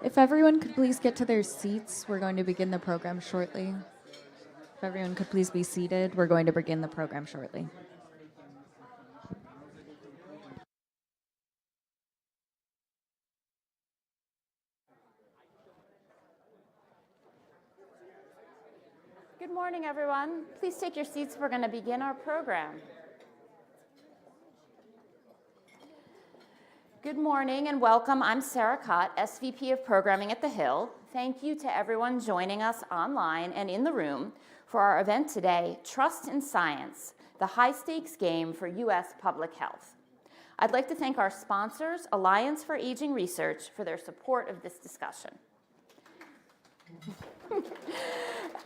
If everyone could please get to their seats, we're going to begin the program shortly. If everyone could please be seated, we're going to begin the program shortly. Good morning, everyone. Please take your seats. We're going to begin our program. Good morning and welcome. I'm Sarah Cott, SVP of Programming at The Hill. Thank you to everyone joining us online and in the room for our event today, Trust in Science, the high-stakes game for U.S. public health. I'd like to thank our sponsors, Alliance for Aging Research, for their support of this discussion.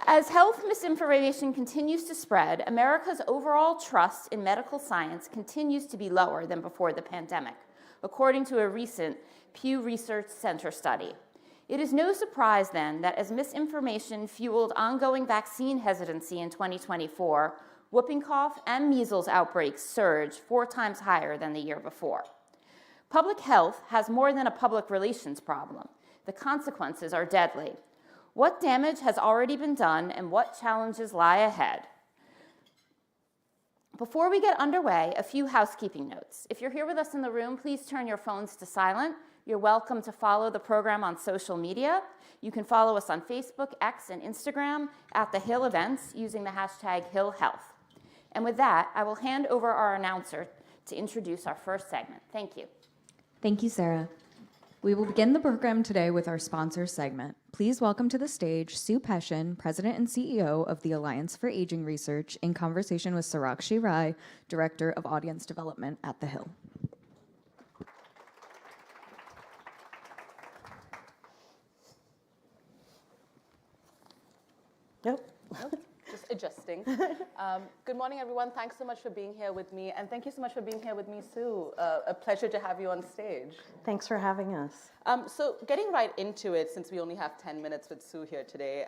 As health misinformation continues to spread, America's overall trust in medical science continues to be lower than before the pandemic, according to a recent Pew Research Center study. It is no surprise then that as misinformation fueled ongoing vaccine hesitancy in 2024, whooping cough and measles outbreaks surged 4 times higher than the year before. Public health has more than a public relations problem. The consequences are deadly. What damage has already been done and what challenges lie ahead? Before we get underway, a few housekeeping notes. If you're here with us in the room, please turn your phones to silent. You're welcome to follow the program on social media. You can follow us on Facebook, X, and Instagram at The Hill Events using the hashtag HillHealth. And with that, I will hand over our announcer to introduce our first segment. Thank you. Thank you, Sarah. We will begin the program today with our sponsor segment. Please welcome to the stage Sue Peshin, President and CEO of the Alliance for Aging Research, in conversation with Sarakshi Rai, Director of Audience Development at The Hill. Nope. Just adjusting. Good morning, everyone. Thanks so much for being here with me. And thank you so much for being here with me, Sue. A pleasure to have you on stage. Thanks for having us. So getting right into it, since we only have 10 minutes with Sue here today.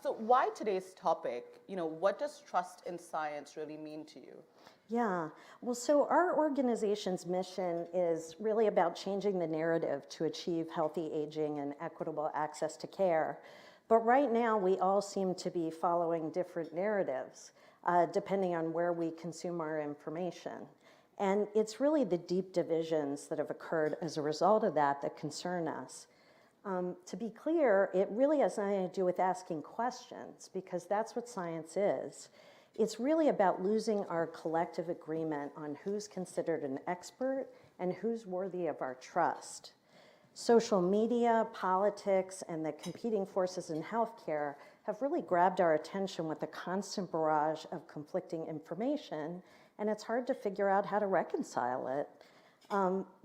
So why today's topic? What does trust in science really mean to you? Yeah, well, so our organization's mission is really about changing the narrative to achieve healthy aging and equitable access to care. But right now, we all seem to be following different narratives, depending on where we consume our information. And it's really the deep divisions that have occurred as a result of that concern us. To be clear, it really has nothing to do with asking questions, because that's what science is. It's really about losing our collective agreement on who's considered an expert and who's worthy of our trust. Social media, politics, and the competing forces in healthcare have really grabbed our attention with a constant barrage of conflicting information, and it's hard to figure out how to reconcile it.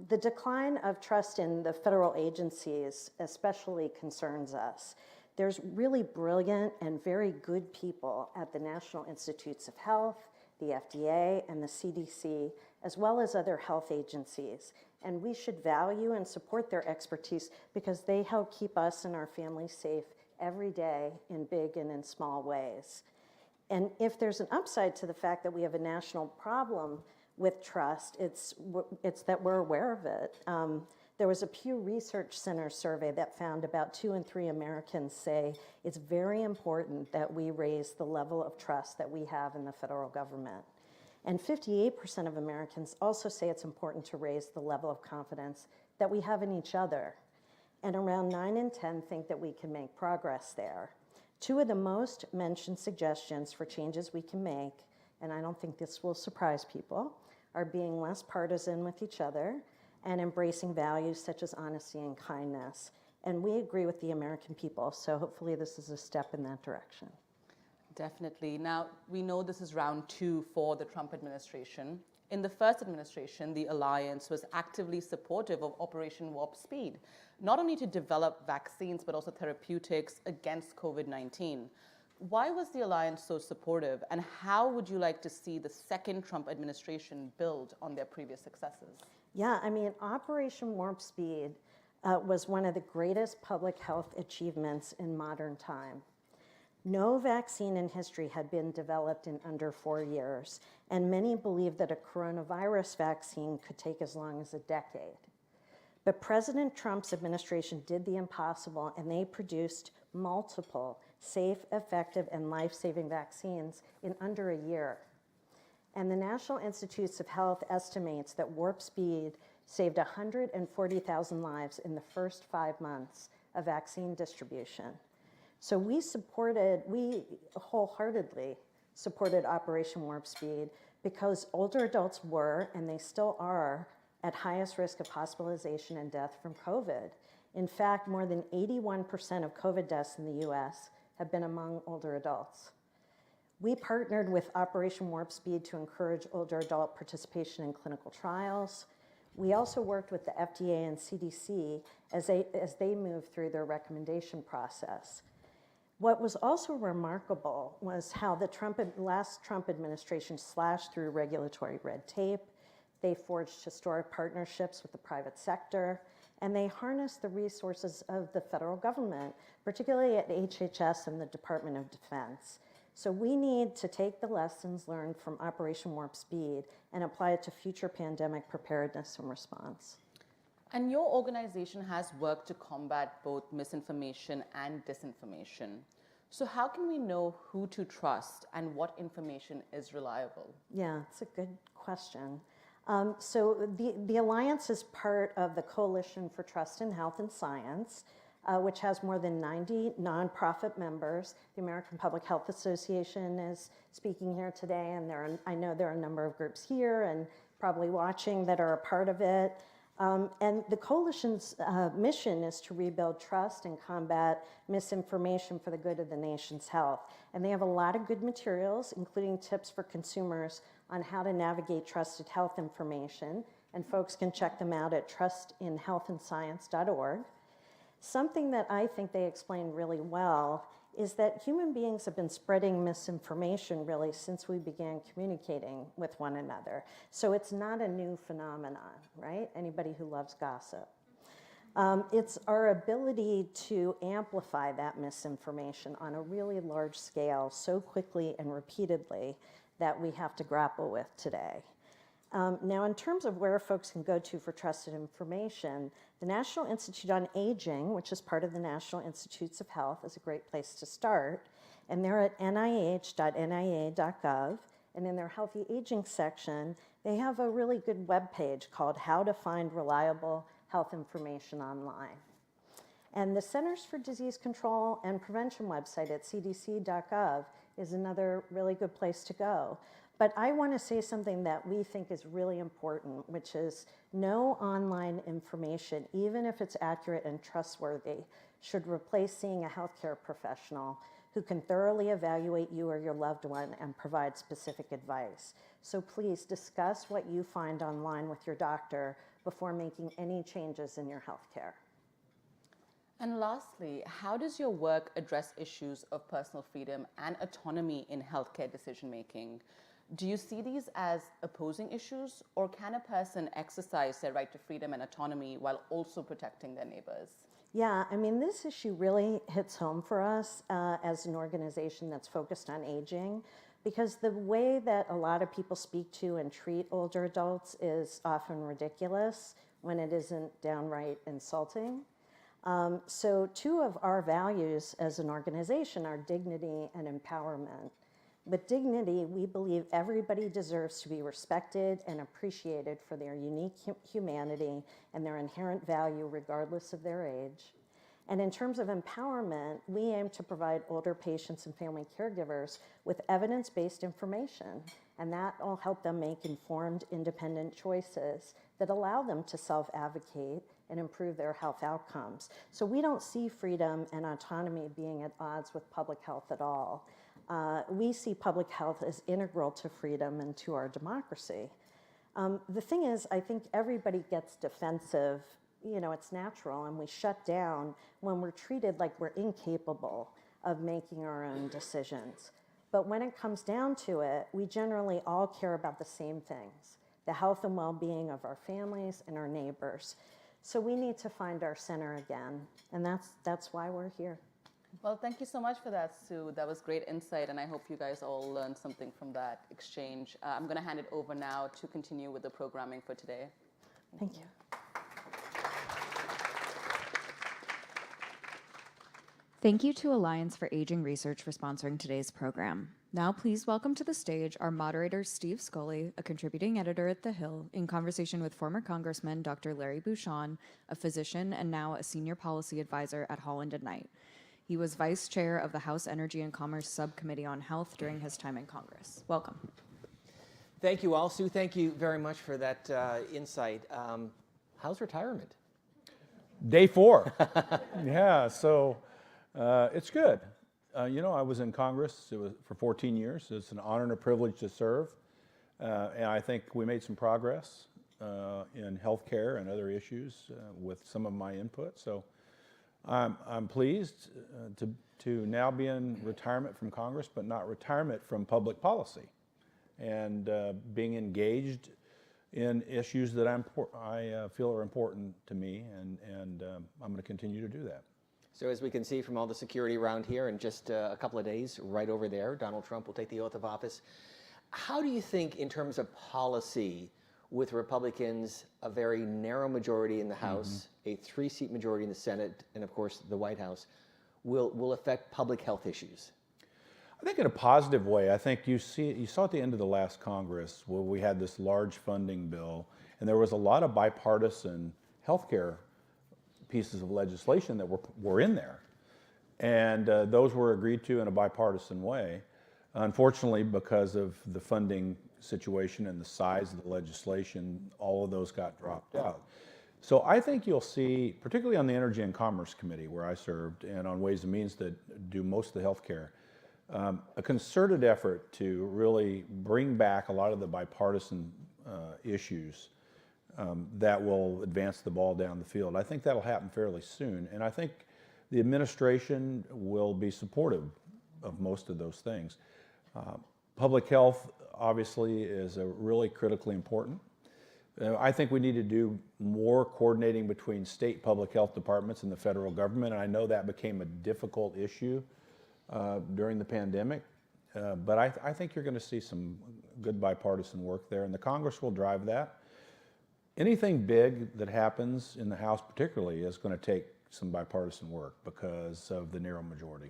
The decline of trust in the federal agencies especially concerns us. There's really brilliant and very good people at the National Institutes of Health, the FDA, and the CDC, as well as other health agencies. And we should value and support their expertise because they help keep us and our families safe every day in big and in small ways. And if there's an upside to the fact that we have a national problem with trust, it's that we're aware of it. There was a Pew Research Center survey that found about 2 in 3 Americans say it's very important that we raise the level of trust that we have in the federal government. And 58% of Americans also say it's important to raise the level of confidence that we have in each other. And around 9 in 10 think that we can make progress there. 2 of the most mentioned suggestions for changes we can make, and I don't think this will surprise people, are being less partisan with each other and embracing values such as honesty and kindness. And we agree with the American people, so hopefully this is a step in that direction. Definitely. Now, we know this is round 2 for the Trump administration. In the first administration, the alliance was actively supportive of Operation Warp Speed, not only to develop vaccines, but also therapeutics against COVID-19. Why was the alliance so supportive, and how would you like to see the second Trump administration build on their previous successes? Yeah, I mean, Operation Warp Speed was one of the greatest public health achievements in modern time. No vaccine in history had been developed in under 4 years, and many believed that a coronavirus vaccine could take as long as a decade. But President Trump's administration did the impossible, and they produced multiple safe, effective, and life-saving vaccines in under a year. And the National Institutes of Health estimates that Warp Speed saved 140,000 lives in the first 5 months of vaccine distribution. So we wholeheartedly supported Operation Warp Speed because older adults were, and they still are, at highest risk of hospitalization and death from COVID. In fact, more than 81% of COVID deaths in the US have been among older adults. We partnered with Operation Warp Speed to encourage older adult participation in clinical trials. We also worked with the FDA and CDC as they moved through their recommendation process. What was also remarkable was how the last Trump administration slashed through regulatory red tape. They forged historic partnerships with the private sector, and they harnessed the resources of the federal government, particularly at HHS and the Department of Defense. So we need to take the lessons learned from Operation Warp Speed and apply it to future pandemic preparedness and response. And your organization has worked to combat both misinformation and disinformation. So how can we know who to trust and what information is reliable? Yeah, it's a good question. So the Alliance is part of the Coalition for Trust in Health and Science, which has more than 90 nonprofit members. The American Public Health Association is speaking here today, and I know there are a number of groups here and probably watching that are a part of it. And the coalition's mission is to rebuild trust and combat misinformation for the good of the nation's health. And they have a lot of good materials, including tips for consumers on how to navigate trusted health information. And folks can check them out at trustinhealthandscience.org. Something that I think they explain really well is that human beings have been spreading misinformation really since we began communicating with one another. So it's not a new phenomenon, right? Anybody who loves gossip. It's our ability to amplify that misinformation on a really large scale so quickly and repeatedly that we have to grapple with today. Now, in terms of where folks can go to for trusted information, the National Institute on Aging, which is part of the National Institutes of Health, is a great place to start. And they're at nih.nia.gov. And in their Healthy Aging section, they have a really good webpage called How to Find Reliable Health Information Online. And the Centers for Disease Control and Prevention website at cdc.gov is another really good place to go. But I want to say something that we think is really important, which is no online information, even if it's accurate and trustworthy, should replace seeing a healthcare professional who can thoroughly evaluate you or your loved one and provide specific advice. So please discuss what you find online with your doctor before making any changes in your healthcare. And lastly, how does your work address issues of personal freedom and autonomy in healthcare decision-making? Do you see these as opposing issues, or can a person exercise their right to freedom and autonomy while also protecting their neighbors? Yeah, I mean, this issue really hits home for us as an organization that's focused on aging, because the way that a lot of people speak to and treat older adults is often ridiculous when it isn't downright insulting. So two of our values as an organization are dignity and empowerment. With dignity, we believe everybody deserves to be respected and appreciated for their unique humanity and their inherent value regardless of their age. And in terms of empowerment, we aim to provide older patients and family caregivers with evidence-based information, and that will help them make informed, independent choices that allow them to self-advocate and improve their health outcomes. So we don't see freedom and autonomy being at odds with public health at all. We see public health as integral to freedom and to our democracy. The thing is, I think everybody gets defensive. You know, it's natural, and we shut down when we're treated like we're incapable of making our own decisions. But when it comes down to it, we generally all care about the same things, the health and well-being of our families and our neighbors. So we need to find our center again, and that's why we're here. Well, thank you so much for that, Sue. That was great insight, and I hope you guys all learned something from that exchange. I'm going to hand it over now to continue with the programming for today. Thank you. Thank you to Alliance for Aging Research for sponsoring today's program. Now please welcome to the stage our moderator, Steve Scully, a contributing editor at The Hill, in conversation with former Congressman Dr. Larry Bouchon, a physician and now a senior policy advisor at Holland and Knight. He was vice chair of the House Energy and Commerce Subcommittee on Health during his time in Congress. Welcome. Thank you all, Sue. Thank you very much for that insight. How's retirement? Day 4. Yeah, so it's good. You know, I was in Congress for 14 years. It's an honor and a privilege to serve. And I think we made some progress in healthcare and other issues with some of my input. So I'm pleased to now be in retirement from Congress, but not retirement from public policy, and being engaged in issues that I feel are important to me, and I'm going to continue to do that. So as we can see from all the security around here, in just a couple of days, right over there, Donald Trump will take the oath of office. How do you think, in terms of policy, with Republicans, a very narrow majority in the House, a 3-seat majority in the Senate, and of course the White House, will affect public health issues? I think in a positive way. I think you saw at the end of the last Congress where we had this large funding bill, and there was a lot of bipartisan healthcare pieces of legislation that were in there, and those were agreed to in a bipartisan way. Unfortunately, because of the funding situation and the size of the legislation, all of those got dropped out. So I think you'll see, particularly on the Energy and Commerce Committee where I served, and on Ways and Means that do most of the healthcare, a concerted effort to really bring back a lot of the bipartisan issues that will advance the ball down the field. I think that'll happen fairly soon, and I think the administration will be supportive of most of those things. Public health, obviously, is really critically important. I think we need to do more coordinating between state public health departments and the federal government, and I know that became a difficult issue during the pandemic, but I think you're going to see some good bipartisan work there, and the Congress will drive that. Anything big that happens in the House particularly is going to take some bipartisan work because of the narrow majority.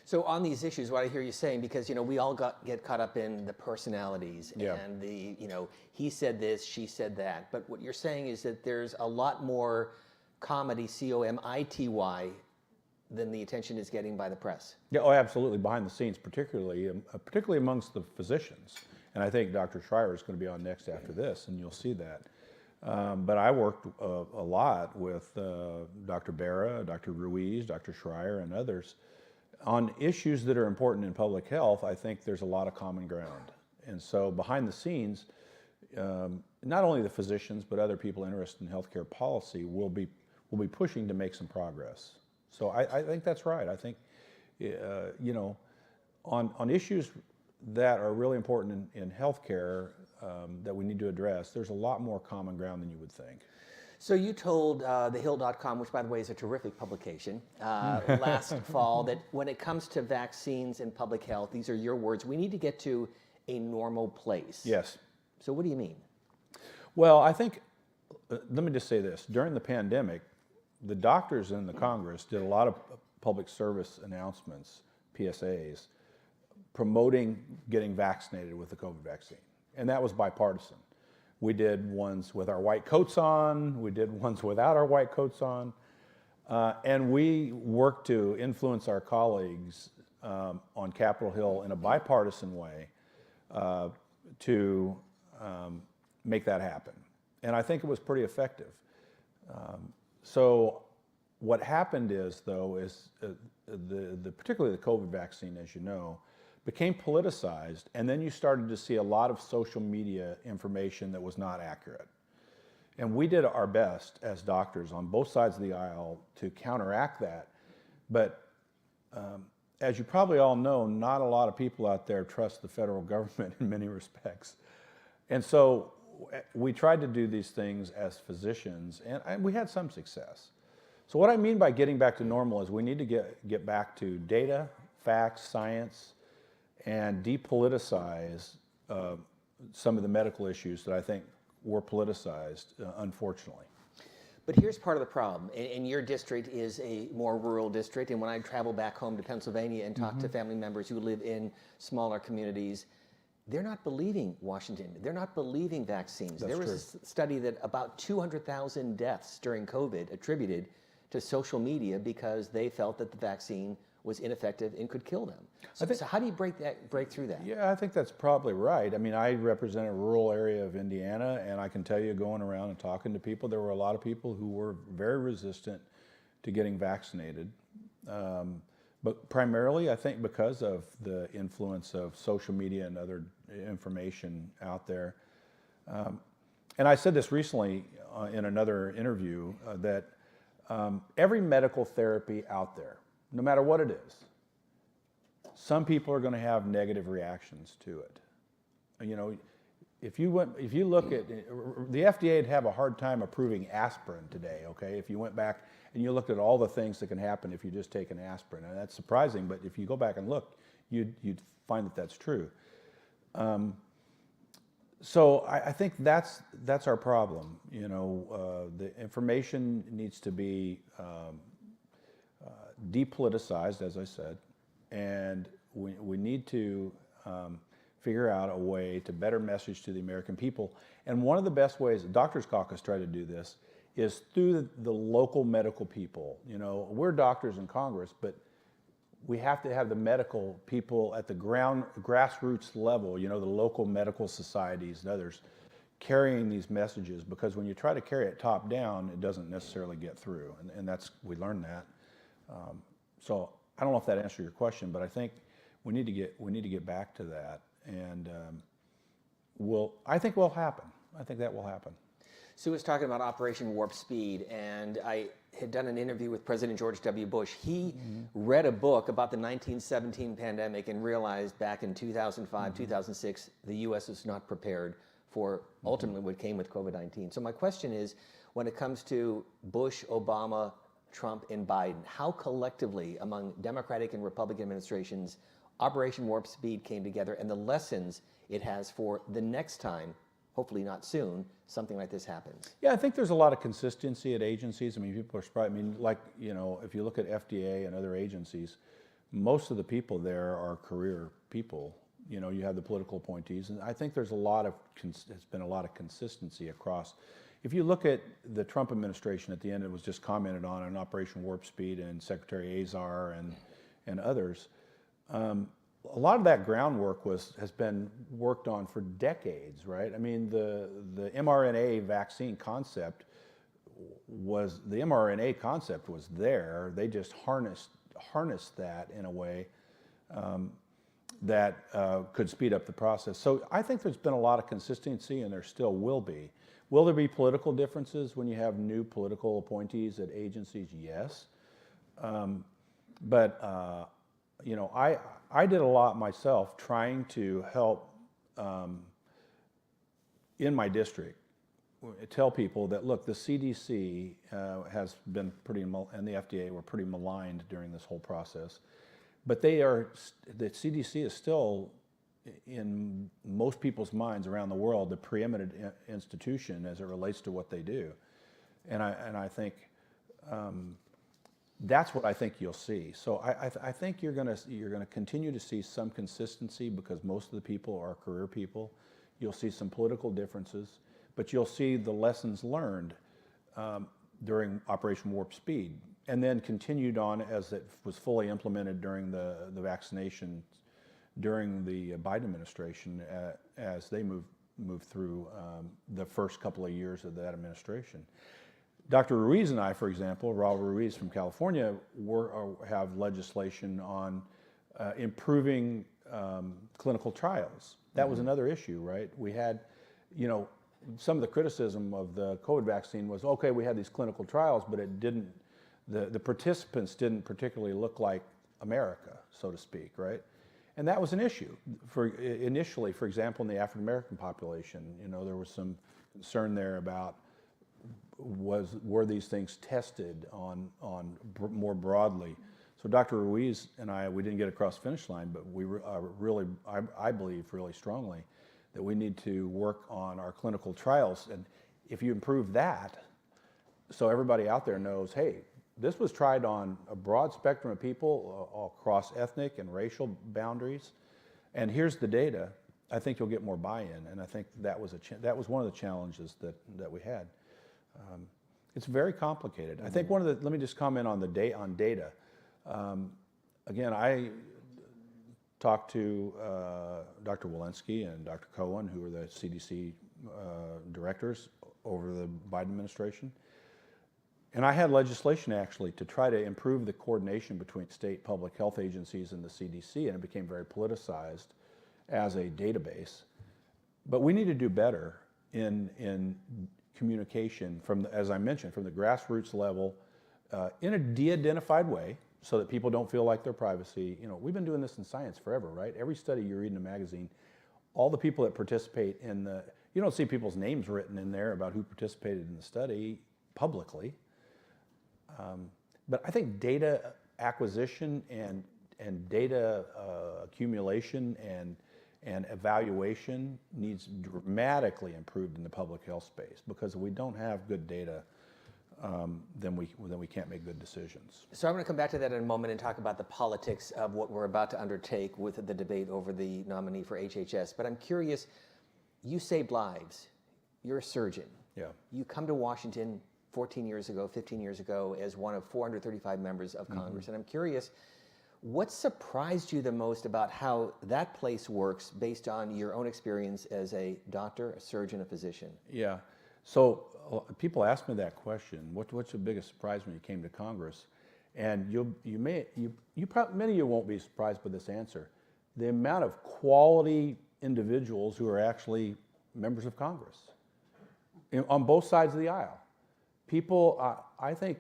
So on these issues, what I hear you saying, because we all get caught up in the personalities and the he said this, she said that, but what you're saying is that there's a lot more comedy, COMITY, than the attention is getting by the press. Yeah, oh, absolutely. Behind the scenes, particularly amongst the physicians, and I think Dr. Schreier is going to be on next after this, and you'll see that. But I worked a lot with Dr. Barra, Dr. Ruiz, Dr. Schreier, and others on issues that are important in public health. I think there's a lot of common ground. And so behind the scenes, not only the physicians, but other people interested in healthcare policy will be pushing to make some progress. So I think that's right. I think, on issues that are really important in healthcare that we need to address, there's a lot more common ground than you would think. So you told thehill.com, which by the way is a terrific publication, last fall, that when it comes to vaccines and public health, these are your words, we need to get to a normal place. Yes. So what do you mean? Well, I think, let me just say this. During the pandemic, the doctors in the Congress did a lot of public service announcements, PSAs, promoting getting vaccinated with the COVID vaccine. And that was bipartisan. We did ones with our white coats on, we did ones without our white coats on, and we worked to influence our colleagues on Capitol Hill in a bipartisan way to make that happen. And I think it was pretty effective. So what happened is, though, particularly the COVID vaccine, as you know, became politicized, and then you started to see a lot of social media information that was not accurate. And we did our best as doctors on both sides of the aisle to counteract that. But as you probably all know, not a lot of people out there trust the federal government in many respects. And so we tried to do these things as physicians, and we had some success. So what I mean by getting back to normal is we need to get back to data, facts, science, and depoliticize some of the medical issues that I think were politicized, unfortunately. But here's part of the problem, and your district is a more rural district, and when I travel back home to Pennsylvania and talk to family members who live in smaller communities, they're not believing Washington. They're not believing vaccines. There was a study that about 200,000 deaths during COVID attributed to social media because they felt that the vaccine was ineffective and could kill them. So how do you break through that? Yeah, I think that's probably right. I mean, I represent a rural area of Indiana, and I can tell you, going around and talking to people, there were a lot of people who were very resistant to getting vaccinated. But primarily, I think because of the influence of social media and other information out there. And I said this recently in another interview, that every medical therapy out there, no matter what it is, some people are going to have negative reactions to it. You know, if you look at the FDA would have a hard time approving aspirin today. Okay, if you went back and you looked at all the things that can happen if you just take an aspirin, and that's surprising. But if you go back and look, you'd find that that's true. So I think that's our problem. You know, the information needs to be depoliticized, as I said, and we need to figure out a way to better message to the American people. And one of the best ways, the Doctors Caucus tried to do this, is through the local medical people. You know, we're doctors in Congress, but we have to have the medical people at the grassroots level, you know, the local medical societies and others, carrying these messages, because when you try to carry it top down, it doesn't necessarily get through, and we learned that. So I don't know if that answered your question, but I think we need to get back to that, and I think will happen. I think that will happen. Sue was talking about Operation Warp Speed, and I had done an interview with President George W. Bush. He read a book about the 1917 pandemic and realized back in 2005, 2006, the U.S. was not prepared for ultimately what came with COVID-19. So my question is, when it comes to Bush, Obama, Trump, and Biden, how collectively among Democratic and Republican administrations Operation Warp Speed came together and the lessons it has for the next time, hopefully not soon, something like this happens? Yeah, I think there's a lot of consistency at agencies. I mean, people are surprised. I mean, like, you know, if you look at FDA and other agencies, most of the people there are career people. You know, you have the political appointees, and I think there's been a lot of consistency across. If you look at the Trump administration at the end, it was just commented on Operation Warp Speed and Secretary Azar and others. A lot of that groundwork has been worked on for decades, right? I mean, the mRNA vaccine concept was there. They just harnessed that in a way that could speed up the process. So I think there's been a lot of consistency, and there still will be. Will there be political differences when you have new political appointees at agencies? Yes. But you know, I did a lot myself trying to help in my district tell people that, look, the CDC has been and the FDA were pretty maligned during this whole process. But the CDC is still, in most people's minds around the world, the preeminent institution as it relates to what they do. And I think that's what I think you'll see. So I think you're gonna continue to see some consistency because most of the people are career people. You'll see some political differences, but you'll see the lessons learned during Operation Warp Speed, and then continued on as it was fully implemented during the vaccination during the Biden administration as they moved through the first couple of years of that administration. Dr. Ruiz and I, for example, Raul Ruiz from California, have legislation on improving clinical trials. That was another issue, right? We had, you know, some of the criticism of the COVID vaccine was, okay, we had these clinical trials, but it didn't, the participants didn't particularly look like America, so to speak, right? And that was an issue initially, for example, in the African American population. You know, there was some concern there about were these things tested on more broadly. So Dr. Ruiz and we didn't get across the finish line, but we I believe really strongly that we need to work on our clinical trials. And if you improve that, so everybody out there knows, hey, this was tried on a broad spectrum of people all across ethnic and racial boundaries, and here's the data. I think you'll get more buy-in, and I think that was one of the challenges that we had. It's very complicated. I think let me just comment on data. Again, I talked to Dr. Walensky and Dr. Cohen, who are the CDC directors over the Biden administration. And I had legislation actually to try to improve the coordination between state public health agencies and the CDC, and it became very politicized as a database. But we need to do better in communication from, as I mentioned, from the grassroots level in a de-identified way, so that people don't feel like their privacy. We've been doing this in science forever, right? Every study you read in a magazine, all the people that participate you don't see people's names written in there about who participated in the study publicly. But I think data acquisition and data accumulation and evaluation needs dramatically improved in the public health space, because if we don't have good data, then we can't make good decisions. So I'm going to come back to that in a moment and talk about the politics of what we're about to undertake with the debate over the nominee for HHS. But I'm curious, you saved lives. You're a surgeon. Yeah. You come to Washington 15 years ago as one of 435 members of Congress. And I'm curious, what surprised you the most about how that place works based on your own experience as a doctor, a surgeon, a physician? Yeah. So people ask me that question. What's the biggest surprise when you came to Congress? And many of you won't be surprised by this answer. The amount of quality individuals who are actually members of Congress on both sides of the aisle. People, I think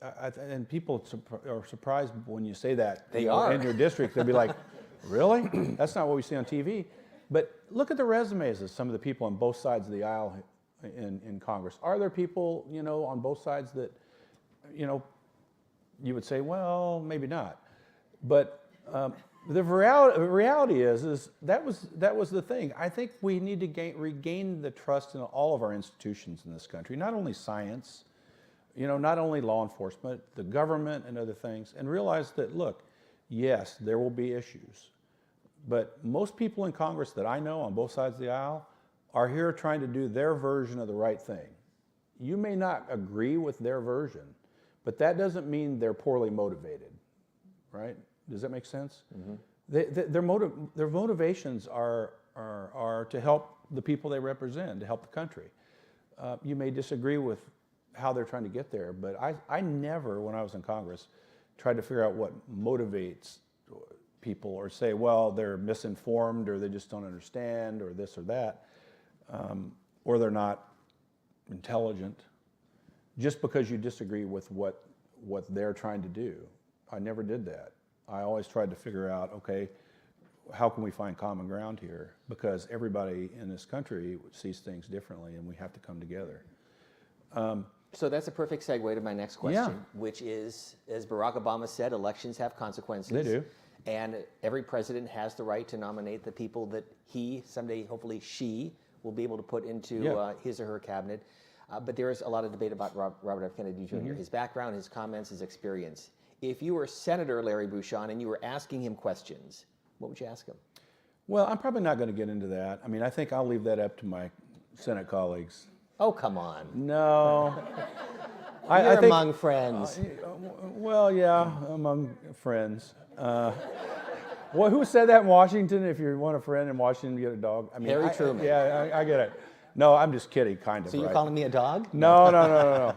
and people are surprised when you say that in your district. They'll be like, really? That's not what we see on TV. But look at the resumes of some of the people on both sides of the aisle in Congress. Are there people, on both sides that, you would say, well, maybe not. But the reality is that was the thing. I think we need to regain the trust in all of our institutions in this country, not only science, not only law enforcement, the government and other things, and realize that, look, yes, there will be issues, but most people in Congress that I know on both sides of the aisle are here trying to do their version of the right thing. You may not agree with their version, but that doesn't mean they're poorly motivated, right? Does that make sense? Mm-hmm. Their motivations are to help the people they represent, to help the country. You may disagree with how they're trying to get there, but I never, when I was in Congress, tried to figure out what motivates people, or say, well, they're misinformed, or they just don't understand, or this or that, or they're not intelligent, just because you disagree with what they're trying to do. I never did that. I always tried to figure out, okay, how can we find common ground here? Because everybody in this country sees things differently, and we have to come together. So that's a perfect segue to my next question, which is, as Barack Obama said, elections have consequences. They do. And every president has the right to nominate the people that he, someday, hopefully she, will be able to put into his or her cabinet. But there is a lot of debate about Robert F. Kennedy Jr., mm-hmm. his background, his comments, his experience. If you were Senator Larry Bouchon and you were asking him questions, what would you ask him? Well, I'm probably not going to get into that. I mean, I think I'll leave that up to my Senate colleagues. Oh, come on. No. You're among friends. Well, yeah, among friends. Well, who said that in Washington? If you want a friend in Washington, you get a dog. I mean, Harry Truman. I get it. No, I'm just kidding, kind of. So you're calling me a dog? No.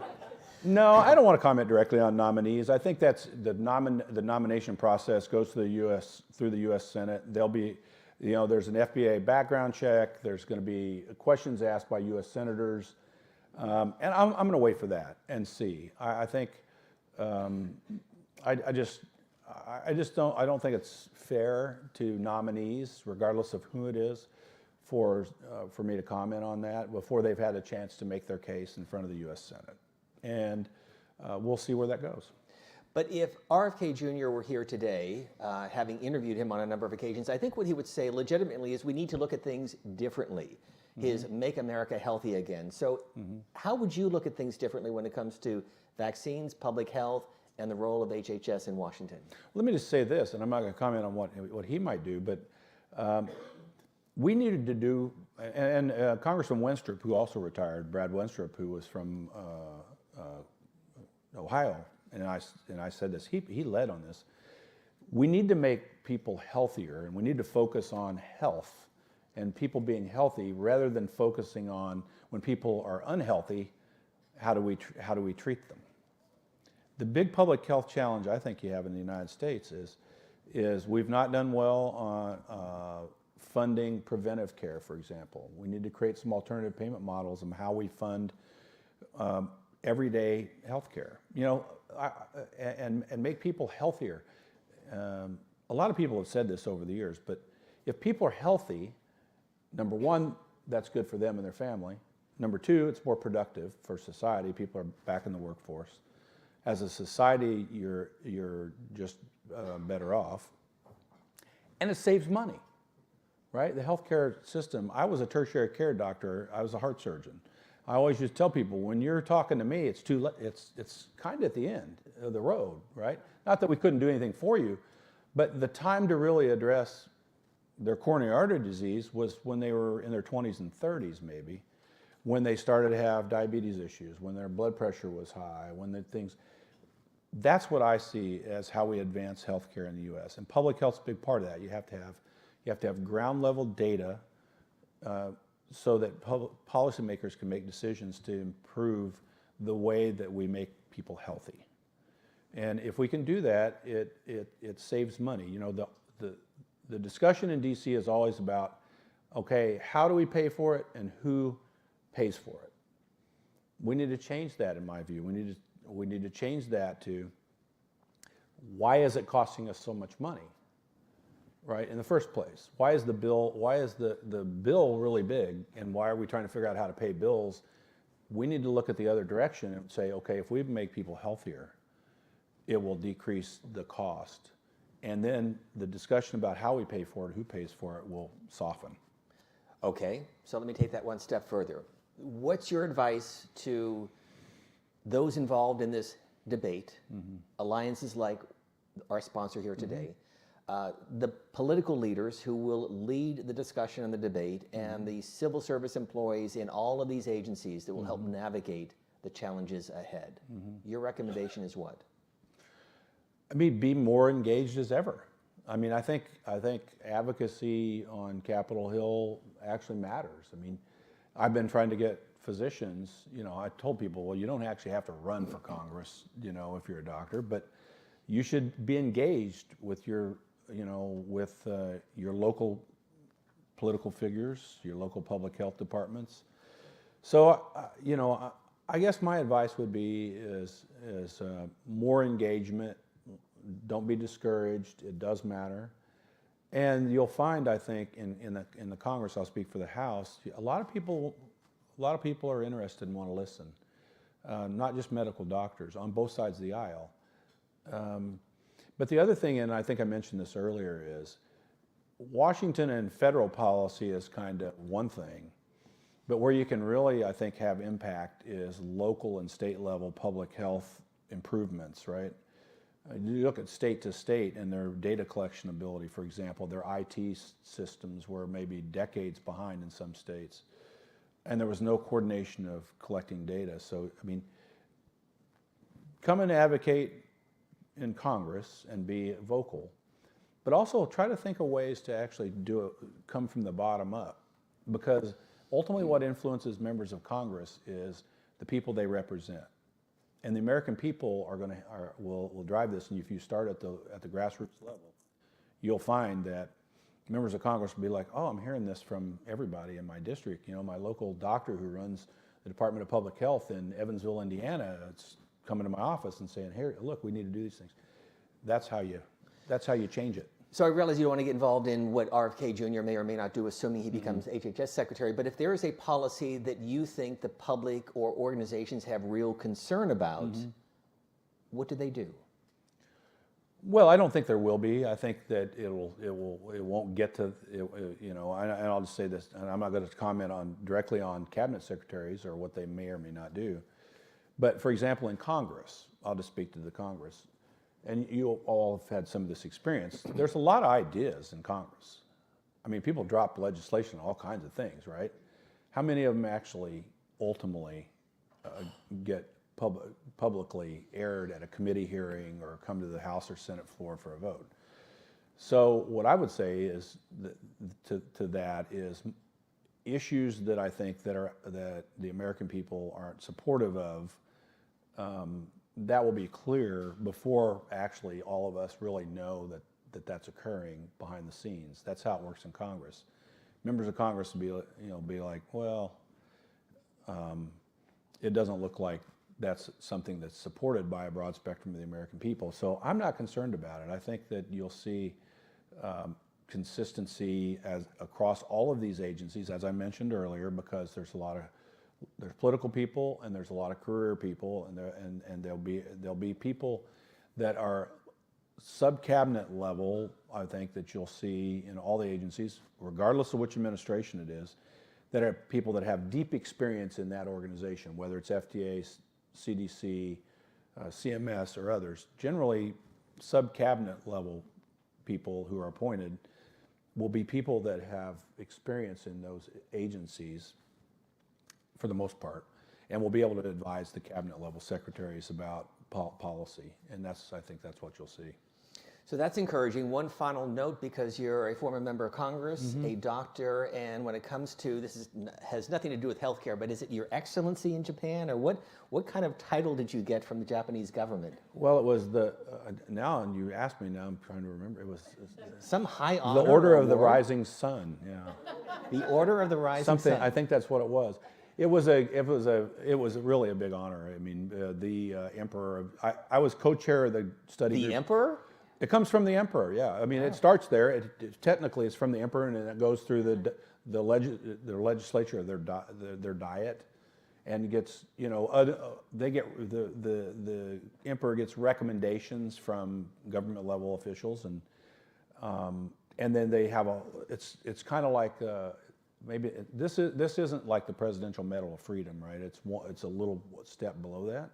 No, I don't want to comment directly on nominees. I think that's the nomination process goes to the U.S. through the U.S. Senate. There'll be, there's an FDA background check. There's going to be questions asked by U.S. senators, and I'm going to wait for that and see. I think I don't think it's fair to nominees, regardless of who it is, for me to comment on that before they've had a chance to make their case in front of the U.S. Senate. And we'll see where that goes. But if RFK Jr. were here today, having interviewed him on a number of occasions, I think what he would say legitimately is we need to look at things differently. his Make America Healthy Again. So how would you look at things differently when it comes to vaccines, public health, and the role of HHS in Washington? Let me just say this, and I'm not going to comment on what he might do, but we needed to do, and Congressman Wenstrup, who also retired, Brad Wenstrup, who was from Ohio, and I said this, he led on this. We need to make people healthier, and we need to focus on health and people being healthy rather than focusing on when people are unhealthy, how do we treat them? The big public health challenge I think you have in the United States is we've not done well on funding preventive care, for example. We need to create some alternative payment models on how we fund everyday health care, and make people healthier. A lot of people have said this over the years, but if people are healthy, number one, that's good for them and their family. Number two, it's more productive for society. People are back in the workforce. As a society, you're just better off. And it saves money, right? The healthcare system, I was a tertiary care doctor. I was a heart surgeon. I always used to tell people, when you're talking to me, it's too late. It's kind of at the end of the road, right? Not that we couldn't do anything for you, but the time to really address their coronary artery disease was when they were in their 20s and 30s, maybe, when they started to have diabetes issues, when their blood pressure was high, when the things. That's what I see as how we advance healthcare in the U.S. And public health's a big part of that. You have to have ground level data so that policymakers can make decisions to improve the way that we make people healthy. And if we can do that, it saves money. The discussion in D.C. is always about, okay, how do we pay for it and who pays for it? We need to change that, in my view. We need to change that to, why is it costing us so much money, right, in the first place? Why is the bill really big, and why are we trying to figure out how to pay bills? We need to look at the other direction and say, okay, if we make people healthier, it will decrease the cost. And then the discussion about how we pay for it, who pays for it, will soften. Okay, so let me take that one step further. What's your advice to those involved in this debate, alliances like our sponsor here today, the political leaders who will lead the discussion and the debate, and the civil service employees in all of these agencies that will help navigate the challenges ahead? Your recommendation is what? I mean, be more engaged as ever. I mean, I think advocacy on Capitol Hill actually matters. I mean, I've been trying to get physicians, I told people, well, you don't actually have to run for Congress, if you're a doctor, but you should be engaged with your local political figures, your local public health departments. So, I guess my advice would be is more engagement. Don't be discouraged. It does matter. And you'll find, I think, in the Congress, I'll speak for the House, a lot of people are interested and want to listen, not just medical doctors, on both sides of the aisle. But the other thing, and I think I mentioned this earlier, is Washington and federal policy is kind of one thing, but where you can really, I think, have impact is local and state level public health improvements, right? You look at state to state and their data collection ability, for example, their IT systems were maybe decades behind in some states. And there was no coordination of collecting data. So, I mean, come and advocate in Congress and be vocal, but also try to think of ways to actually come from the bottom up. Because ultimately what influences members of Congress is the people they represent. And the American people will drive this. And if you start at the grassroots level, you'll find that members of Congress will be like, oh, I'm hearing this from everybody in my district. My local doctor who runs the Department of Public Health in Evansville, Indiana, it's coming to my office and saying, here, look, we need to do these things. That's how you change it. So I realize you don't want to get involved in what RFK Jr. may or may not do, assuming he becomes HHS Secretary, but if there is a policy that you think the public or organizations have real concern about, what do they do? Well, I don't think there will be. I think that it won't get to, and I'll just say this, and I'm not going to comment directly on cabinet secretaries or what they may or may not do. But for example, in Congress, I'll just speak to the Congress, and you all have had some of this experience. There's a lot of ideas in Congress. I mean, people drop legislation on all kinds of things, right? How many of them actually ultimately get publicly aired at a committee hearing or come to the House or Senate floor for a vote? So what I would say is to that is issues that I think that the American people aren't supportive of, that will be clear before actually all of us really know that's occurring behind the scenes. That's how it works in Congress. Members of Congress will be like, well, it doesn't look like that's something that's supported by a broad spectrum of the American people. So I'm not concerned about it. I think that you'll see consistency across all of these agencies, as I mentioned earlier, because there's political people and there's a lot of career people, and there'll be people that are sub-cabinet level. I think that you'll see in all the agencies, regardless of which administration it is, that are people that have deep experience in that organization, whether it's FDA, CDC, CMS, or others. Generally, sub-cabinet level people who are appointed will be people that have experience in those agencies for the most part, and will be able to advise the cabinet level secretaries about policy. And I think that's what you'll see. So that's encouraging. One final note, because you're a former member of Congress, a doctor, and when it comes to, has nothing to do with healthcare, but is it Your Excellency in Japan, or what kind of title did you get from the Japanese government? Well, it was now, and you asked me, now I'm trying to remember, it was some high honor. The Order of the Rising Sun, yeah. The Order of the Rising Sun. I think that's what it was. It was really a big honor. I mean, the Emperor. I was co-chair of the study group. The Emperor? It comes from the Emperor. Yeah. I mean, it starts there. Technically, it's from the Emperor, and then it goes through the legislature, their diet, and gets they get the Emperor gets recommendations from government level officials, and then they have it's kind of like. Maybe this isn't like the Presidential Medal of Freedom, right? It's a little step below that.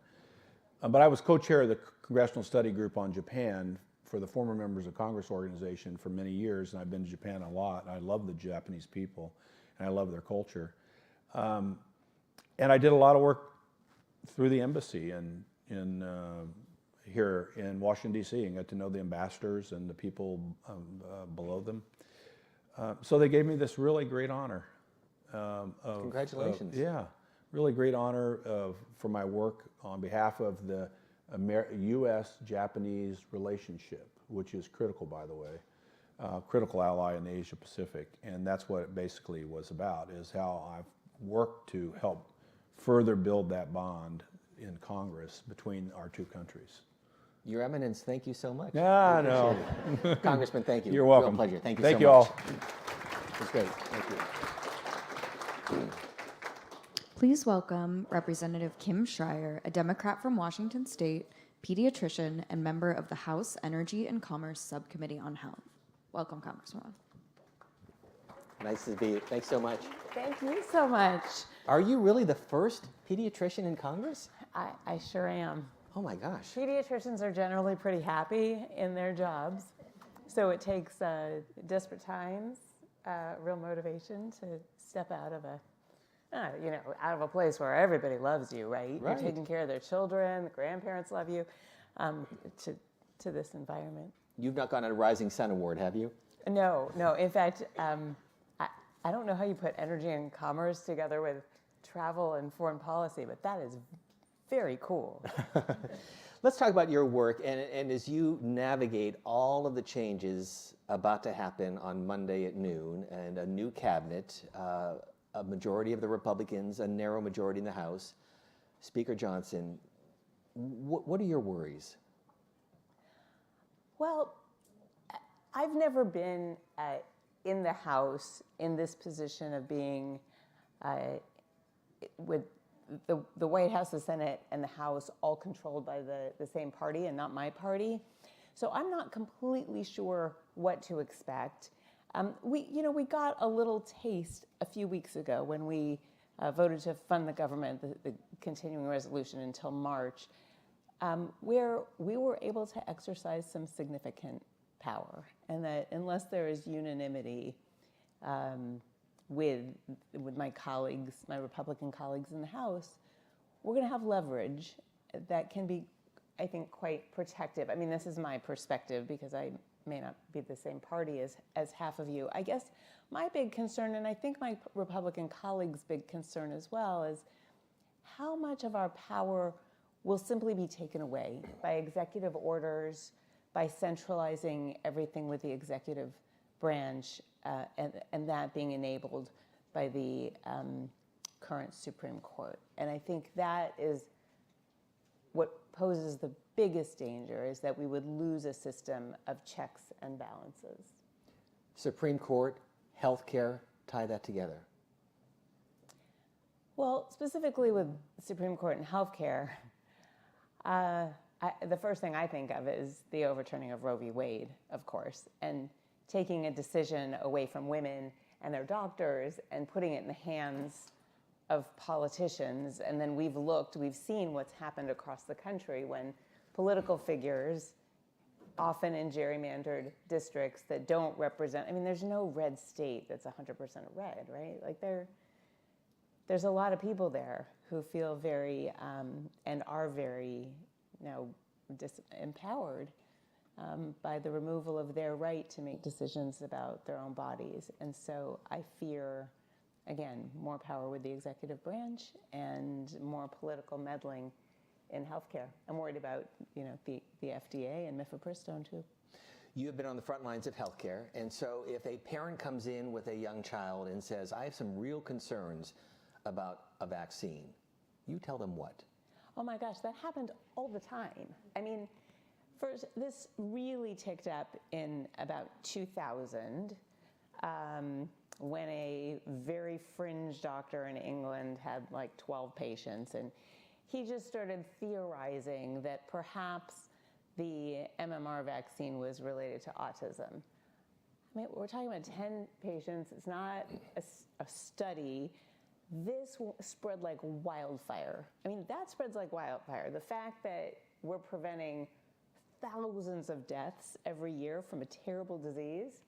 But I was co-chair of the Congressional Study Group on Japan for the former members of Congress organization for many years, and I've been to Japan a lot. I love the Japanese people, and I love their culture. And I did a lot of work through the embassy here in Washington, D.C., and got to know the ambassadors and the people below them. So they gave me this really great honor. Congratulations. Really great honor for my work on behalf of the U.S.-Japanese relationship, which is critical, by the way, critical ally in the Asia Pacific. And that's what it basically was about, is how I've worked to help further build that bond in Congress between our two countries. Your Eminence, thank you so much. No. Congressman, thank you. You're welcome. Real pleasure. Thank you so much. Thank you all. It was great. Thank you. Please welcome Representative Kim Schreier, a Democrat from Washington State, pediatrician, and member of the House Energy and Commerce Subcommittee on Health. Welcome, Congresswoman. Nice to be you. Thanks so much. Thank you so much. Are you really the first pediatrician in Congress? I sure am. Oh my gosh. Pediatricians are generally pretty happy in their jobs, so it takes desperate times, real motivation to step out of a place where everybody loves you, right? You're taking care of their children, the grandparents love you, to this environment. You've not gotten a Rising Sun Award, have you? No. In fact, I don't know how you put energy and commerce together with travel and foreign policy, but that is very cool. Let's talk about your work, and as you navigate all of the changes about to happen on Monday at noon, and a new cabinet, a majority of the Republicans, a narrow majority in the House, Speaker Johnson, what are your worries? Well, I've never been in the House in this position of being with the White House, the Senate, and the House all controlled by the same party and not my party. So I'm not completely sure what to expect. We got a little taste a few weeks ago when we voted to fund the government, the continuing resolution until March, where we were able to exercise some significant power, and that unless there is unanimity with my colleagues, my Republican colleagues in the House, we're going to have leverage that can be, I think, quite protective. I mean, this is my perspective because I may not be the same party as half of you. I guess my big concern, and I think my Republican colleagues' big concern as well, is how much of our power will simply be taken away by executive orders, by centralizing everything with the executive branch, and that being enabled by the current Supreme Court. And I think that is what poses the biggest danger, is that we would lose a system of checks and balances. Supreme Court, healthcare, tie that together. Well, specifically with Supreme Court and healthcare, the first thing I think of is the overturning of Roe v. Wade, of course, and taking a decision away from women and their doctors and putting it in the hands of politicians. And then we've seen what's happened across the country when political figures, often in gerrymandered districts that don't represent, I mean, there's no red state that's 100% red, right? Like there's a lot of people there who feel very, and are very now disempowered by the removal of their right to make decisions about their own bodies. And so I fear, again, more power with the executive branch and more political meddling in healthcare. I'm worried about, the FDA and mifepristone too. You have been on the front lines of healthcare, and so if a parent comes in with a young child and says, I have some real concerns about a vaccine, you tell them what? Oh my gosh, that happened all the time. I mean, first, this really ticked up in about 2000, when a very fringe doctor in England had like 12 patients, and he just started theorizing that perhaps the MMR vaccine was related to autism. I mean, we're talking about 10 patients. It's not a study. This spread like wildfire. I mean, that spreads like wildfire. The fact that we're preventing thousands of deaths every year from a terrible disease,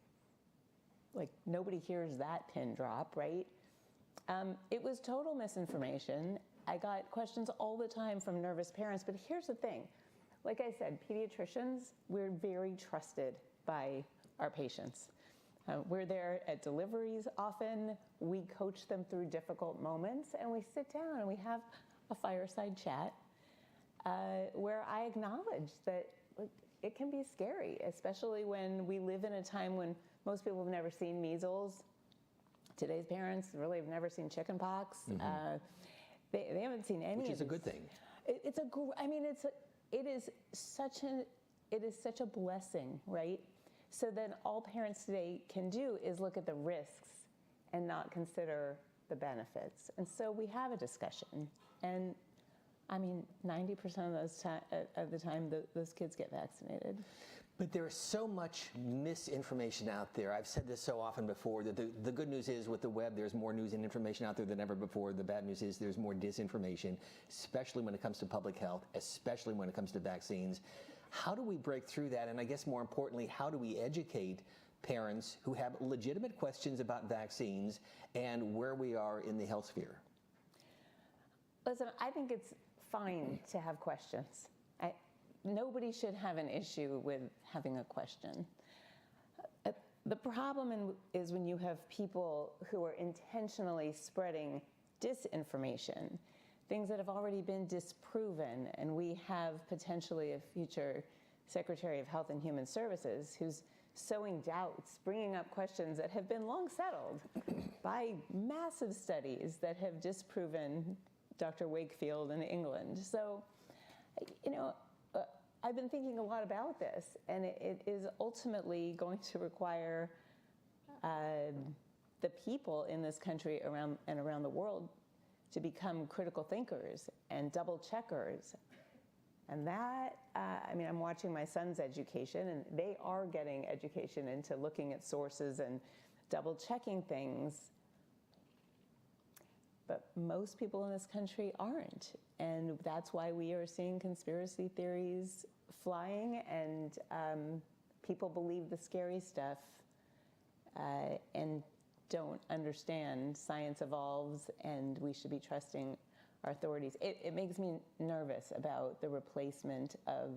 like nobody hears that pin drop, right? It was total misinformation. I got questions all the time from nervous parents, but here's the thing. Like I said, pediatricians, we're very trusted by our patients. We're there at deliveries often. We coach them through difficult moments, and we sit down and we have a fireside chat where I acknowledge that it can be scary, especially when we live in a time when most people have never seen measles. Today's parents really have never seen chickenpox. Mm-hmm. They haven't seen any. Which is a good thing. It is such a blessing, right? So then all parents today can do is look at the risks and not consider the benefits. And so we have a discussion. And I mean, 90% of the time, those kids get vaccinated. But there's so much misinformation out there. I've said this so often before, that the good news is with the web, there's more news and information out there than ever before. The bad news is there's more disinformation, especially when it comes to public health, especially when it comes to vaccines. How do we break through that? And I guess more importantly, how do we educate parents who have legitimate questions about vaccines and where we are in the health sphere? Listen, I think it's fine to have questions. Nobody should have an issue with having a question. The problem is when you have people who are intentionally spreading disinformation, things that have already been disproven, and we have potentially a future Secretary of Health and Human Services who's sowing doubts, bringing up questions that have been long settled by massive studies that have disproven Dr. Wakefield in England. So, I've been thinking a lot about this, and it is ultimately going to require the people in this country around the world to become critical thinkers and double checkers. And that, I mean, I'm watching my son's education, and they are getting education into looking at sources and double checking things. But most people in this country aren't. And that's why we are seeing conspiracy theories flying, and people believe the scary stuff and don't understand science evolves, and we should be trusting our authorities. It makes me nervous about the replacement of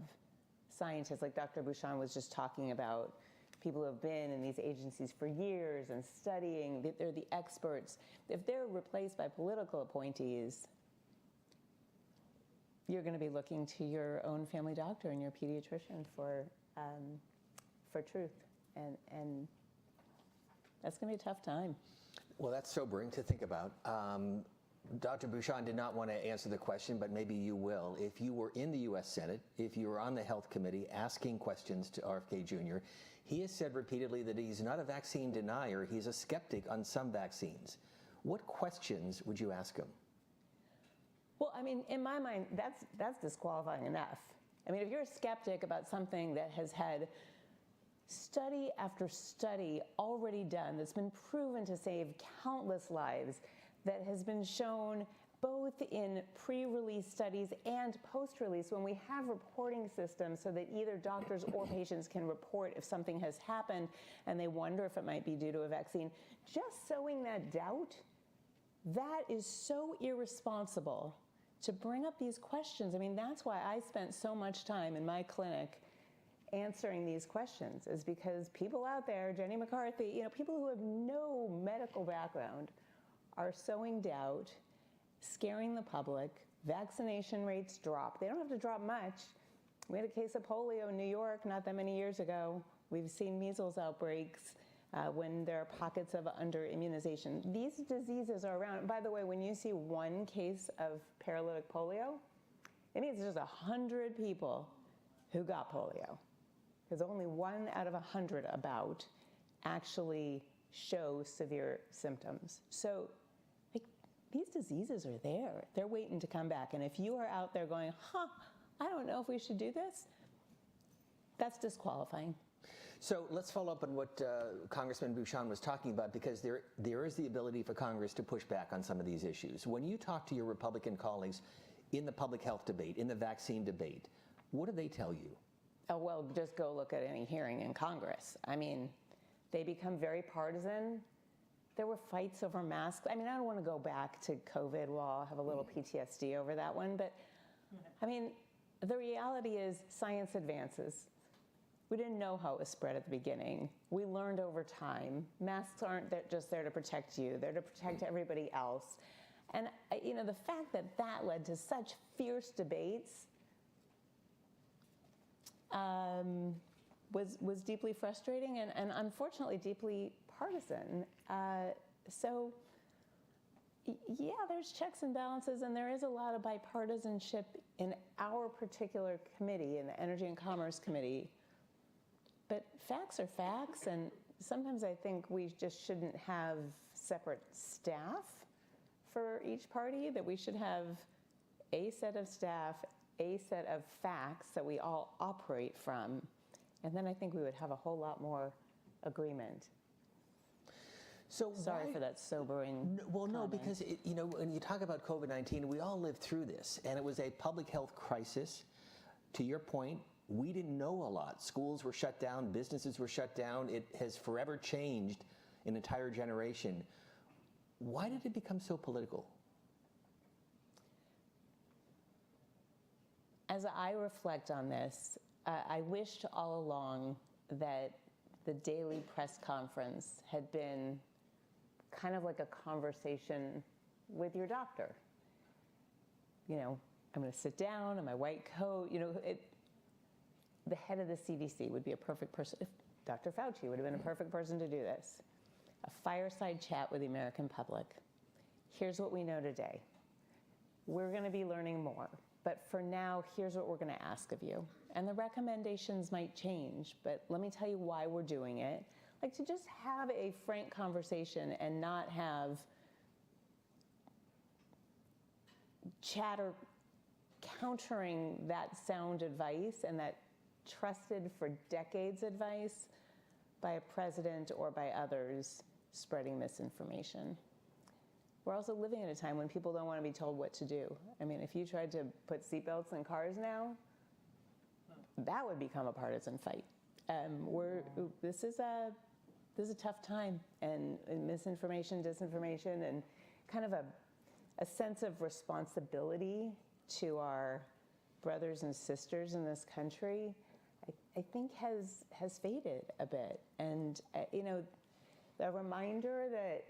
scientists, like Dr. Bouchon was just talking about, people who have been in these agencies for years and studying, they're the experts. If they're replaced by political appointees, you're going to be looking to your own family doctor and your pediatrician for truth, and that's going to be a tough time. Well, that's sobering to think about. Dr. Bouchon did not want to answer the question, but maybe you will. If you were in the U.S. Senate, if you were on the Health Committee asking questions to RFK Jr., he has said repeatedly that he's not a vaccine denier, he's a skeptic on some vaccines. What questions would you ask him? Well, I mean, in my mind, that's disqualifying enough. I mean, if you're a skeptic about something that has had study after study already done, that's been proven to save countless lives, that has been shown both in pre-release studies and post-release, when we have reporting systems so that either doctors or patients can report if something has happened and they wonder if it might be due to a vaccine, just sowing that doubt, that is so irresponsible to bring up these questions. I mean, that's why I spent so much time in my clinic answering these questions, is because people out there, Jenny McCarthy, you know, people who have no medical background are sowing doubt, scaring the public. Vaccination rates drop. They don't have to drop much. We had a case of polio in New York not that many years ago. We've seen measles outbreaks when there are pockets of under-immunization. These diseases are around. By the way, when you see one case of paralytic polio, it means there's 100 people who got polio, because only 1 out of 100 about actually show severe symptoms. So these diseases are there. They're waiting to come back. And if you are out there going, I don't know if we should do this, that's disqualifying. So let's follow up on what Congressman Bouchon was talking about, because there is the ability for Congress to push back on some of these issues. When you talk to your Republican colleagues in the public health debate, in the vaccine debate, what do they tell you? Oh, well, just go look at any hearing in Congress. I mean, they become very partisan. There were fights over masks. I mean, I don't want to go back to COVID. We'll all have a little PTSD over that one. But, I mean, the reality is science advances. We didn't know how it was spread at the beginning. We learned over time. Masks aren't just there to protect you. They're to protect everybody else. And, you know, the fact that that led to such fierce debates was deeply frustrating and unfortunately deeply partisan. So, yeah, there's checks and balances, and there is a lot of bipartisanship in our particular committee, in the Energy and Commerce Committee. But facts are facts, and sometimes I think we just shouldn't have separate staff for each party, that we should have a set of staff, a set of facts that we all operate from, and then I think we would have a whole lot more agreement. So sorry for that sobering Well, no, comment. because, you know, when you talk about COVID-19, we all lived through this, and it was a public health crisis. To your point, we didn't know a lot. Schools were shut down, businesses were shut down. It has forever changed an entire generation. Why did it become so political? As I reflect on this, I wished all along that the daily press conference had been kind of like a conversation with your doctor. You know, I'm going to sit down in my white coat. You know, the head of the CDC would be a perfect person. If Dr. Fauci would have been a perfect person to do this. A fireside chat with the American public. Here's what we know today. We're going to be learning more. But for now, here's what we're going to ask of you. And the recommendations might change, but let me tell you why we're doing it. Like, to just have a frank conversation and not have chatter countering that sound advice and that trusted for decades advice by a president or by others spreading misinformation. We're also living at a time when people don't want to be told what to do. I mean, if you tried to put seatbelts in cars now, that would become a partisan fight. This is a tough time, and misinformation, disinformation, and kind of a sense of responsibility to our brothers and sisters in this country, I think has faded a bit. And you know, the reminder that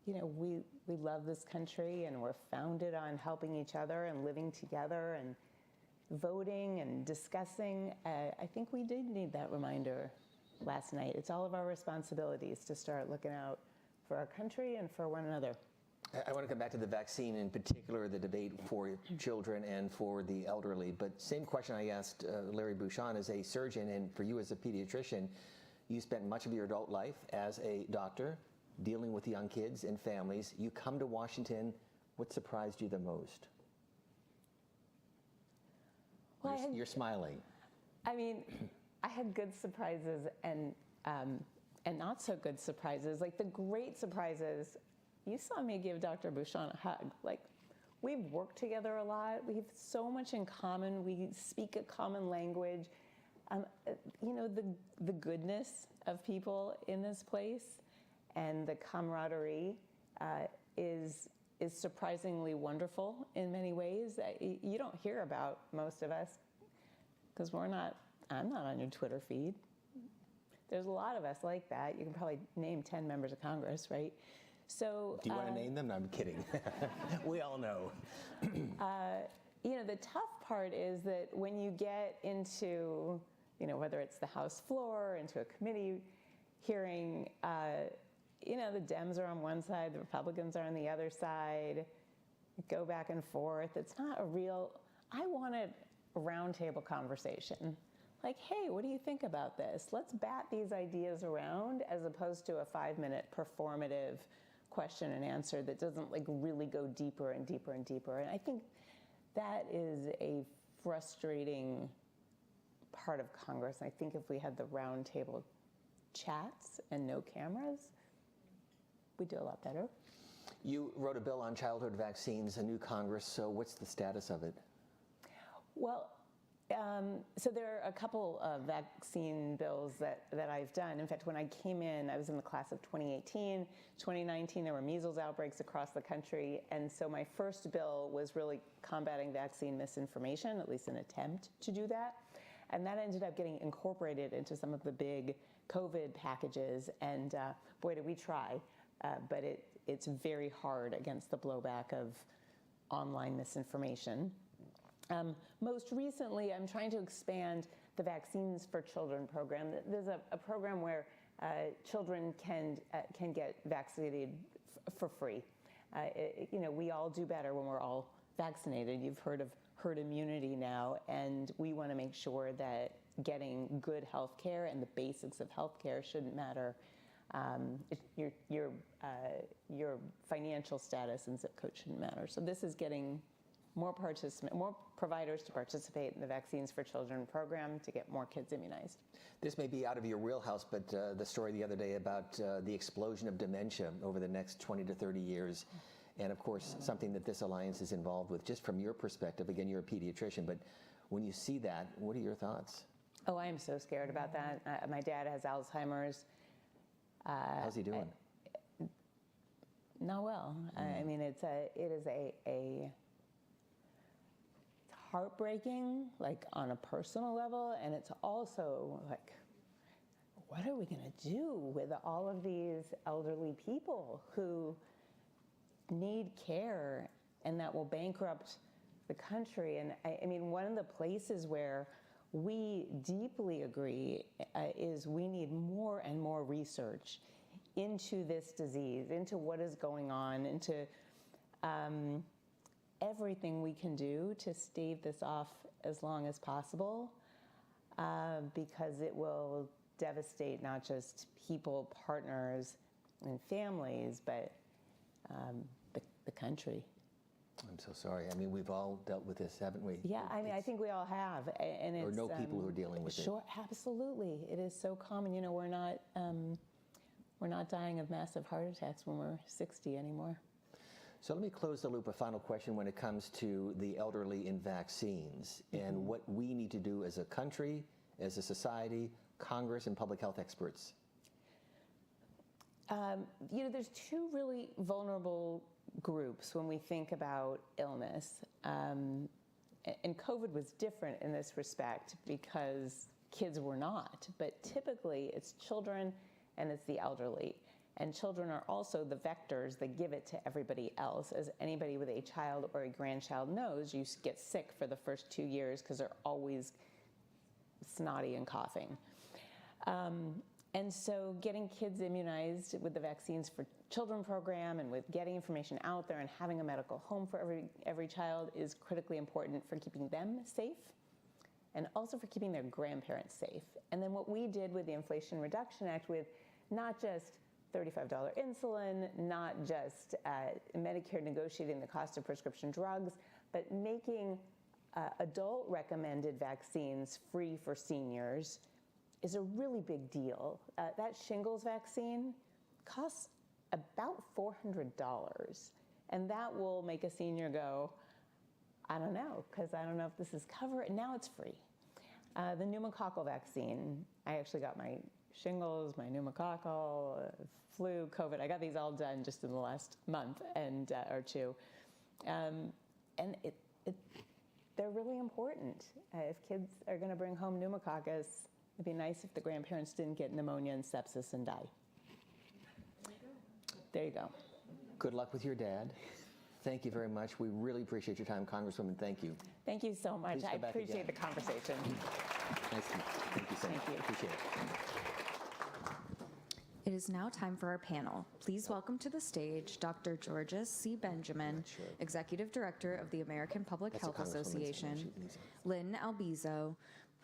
you know, we love this country and we're founded on helping each other and living together and voting and discussing. I think we did need that reminder last night. It's all of our responsibilities to start looking out for our country and for one another. I want to come back to the vaccine, in particular the debate for children and for the elderly. But same question I asked Larry Bouchon as a surgeon, and for you as a pediatrician. You spent much of your adult life as a doctor dealing with young kids and families. You come to Washington. What surprised you the most? Well, you're smiling. I mean, I had good surprises and not so good surprises. Like the great surprises, you saw me give Dr. Bouchon a hug. Like, we've worked together a lot. We have so much in common. We speak a common language. You know, the goodness of people in this place and the camaraderie is surprisingly wonderful in many ways. You don't hear about most of us because I'm not on your Twitter feed. There's a lot of us like that. You can probably name 10 members of Congress, right? So, do you want to name them? No, I'm kidding. We all know. You know, the tough part is that when you get into, you know, whether it's the House floor, into a committee hearing, you know, the Dems are on one side, the Republicans are on the other side, go back and forth. It's not a real, I wanted a roundtable conversation. Like, hey, what do you think about this? Let's bat these ideas around, as opposed to a 5-minute performative question and answer that doesn't like really go deeper and deeper and deeper. And I think that is a frustrating part of Congress. I think if we had the roundtable chats and no cameras, we'd do a lot better. You wrote a bill on childhood vaccines, a new Congress, so what's the status of it? Well, so there are a couple of vaccine bills that I've done. In fact, when I came in, I was in the class of 2018. 2019, there were measles outbreaks across the country. And so my first bill was really combating vaccine misinformation, at least an attempt to do that. And that ended up getting incorporated into some of the big COVID packages. And boy, did we try. But it's very hard against the blowback of online misinformation. Most recently, I'm trying to expand the Vaccines for Children program. There's a program where children can get vaccinated for free. You know, we all do better when we're all vaccinated. You've heard of herd immunity now, and we want to make sure that getting good health care and the basics of health care shouldn't matter. Your financial status and zip code shouldn't matter. So this is getting more providers to participate in the Vaccines for Children program to get more kids immunized. This may be out of your wheelhouse, but the story the other day about the explosion of dementia over the next 20 to 30 years, and of course, something that this alliance is involved with, just from your perspective. Again, you're a pediatrician, but when you see that, what are your thoughts? Oh, I am so scared about that. My dad has Alzheimer's. How's he doing? Not well. I mean, it is a heartbreaking, like on a personal level, and it's also like, what are we going to do with all of these elderly people who need care and that will bankrupt the country? And I mean, one of the places where we deeply agree is we need more and more research into this disease, into what is going on, into everything we can do to stave this off as long as possible, because it will devastate not just people, partners, and families, but the country. I'm so sorry. I mean, we've all dealt with this, haven't we? Yeah, I mean, I think we all have, and Or it's know people who are dealing with it. Sure, absolutely. It is so common. You know, we're not dying of massive heart attacks when we're 60 anymore. So let me close the loop. A final question when it comes to the elderly and vaccines, and what we need to do as a country, as a society, Congress, and public health experts. You know, there's two really vulnerable groups when we think about illness. And COVID was different in this respect because kids were not. But typically, it's children and it's the elderly. And children are also the vectors that give it to everybody else. As anybody with a child or a grandchild knows, you get sick for the first 2 years because they're always snotty and coughing. And so getting kids immunized with the Vaccines for Children program and with getting information out there and having a medical home for every child is critically important for keeping them safe and also for keeping their grandparents safe. And then what we did with the Inflation Reduction Act with not just $35 insulin, not just Medicare negotiating the cost of prescription drugs, but making adult recommended vaccines free for seniors is a really big deal. That shingles vaccine costs about $400, and that will make a senior go, I don't know, because I don't know if this is covered, and now it's free. The pneumococcal vaccine, I actually got my shingles, my pneumococcal, flu, COVID. I got these all done just in the last month and or two. And they're really important. If kids are going to bring home pneumococcus, it'd be nice if the grandparents didn't get pneumonia and sepsis and die. There you go. Good luck with your dad. Thank you very much. We really appreciate your time, Congresswoman. Thank you. Thank you so much. Please I come back appreciate again. the conversation. Nice to meet you. Thank you so much. Thank you. Appreciate it. It is now time for our panel. Please welcome to the stage Dr. Georges C. Benjamin, Executive Director of the American Public That's a Health congresswoman's Association, name. Lynn Albizo,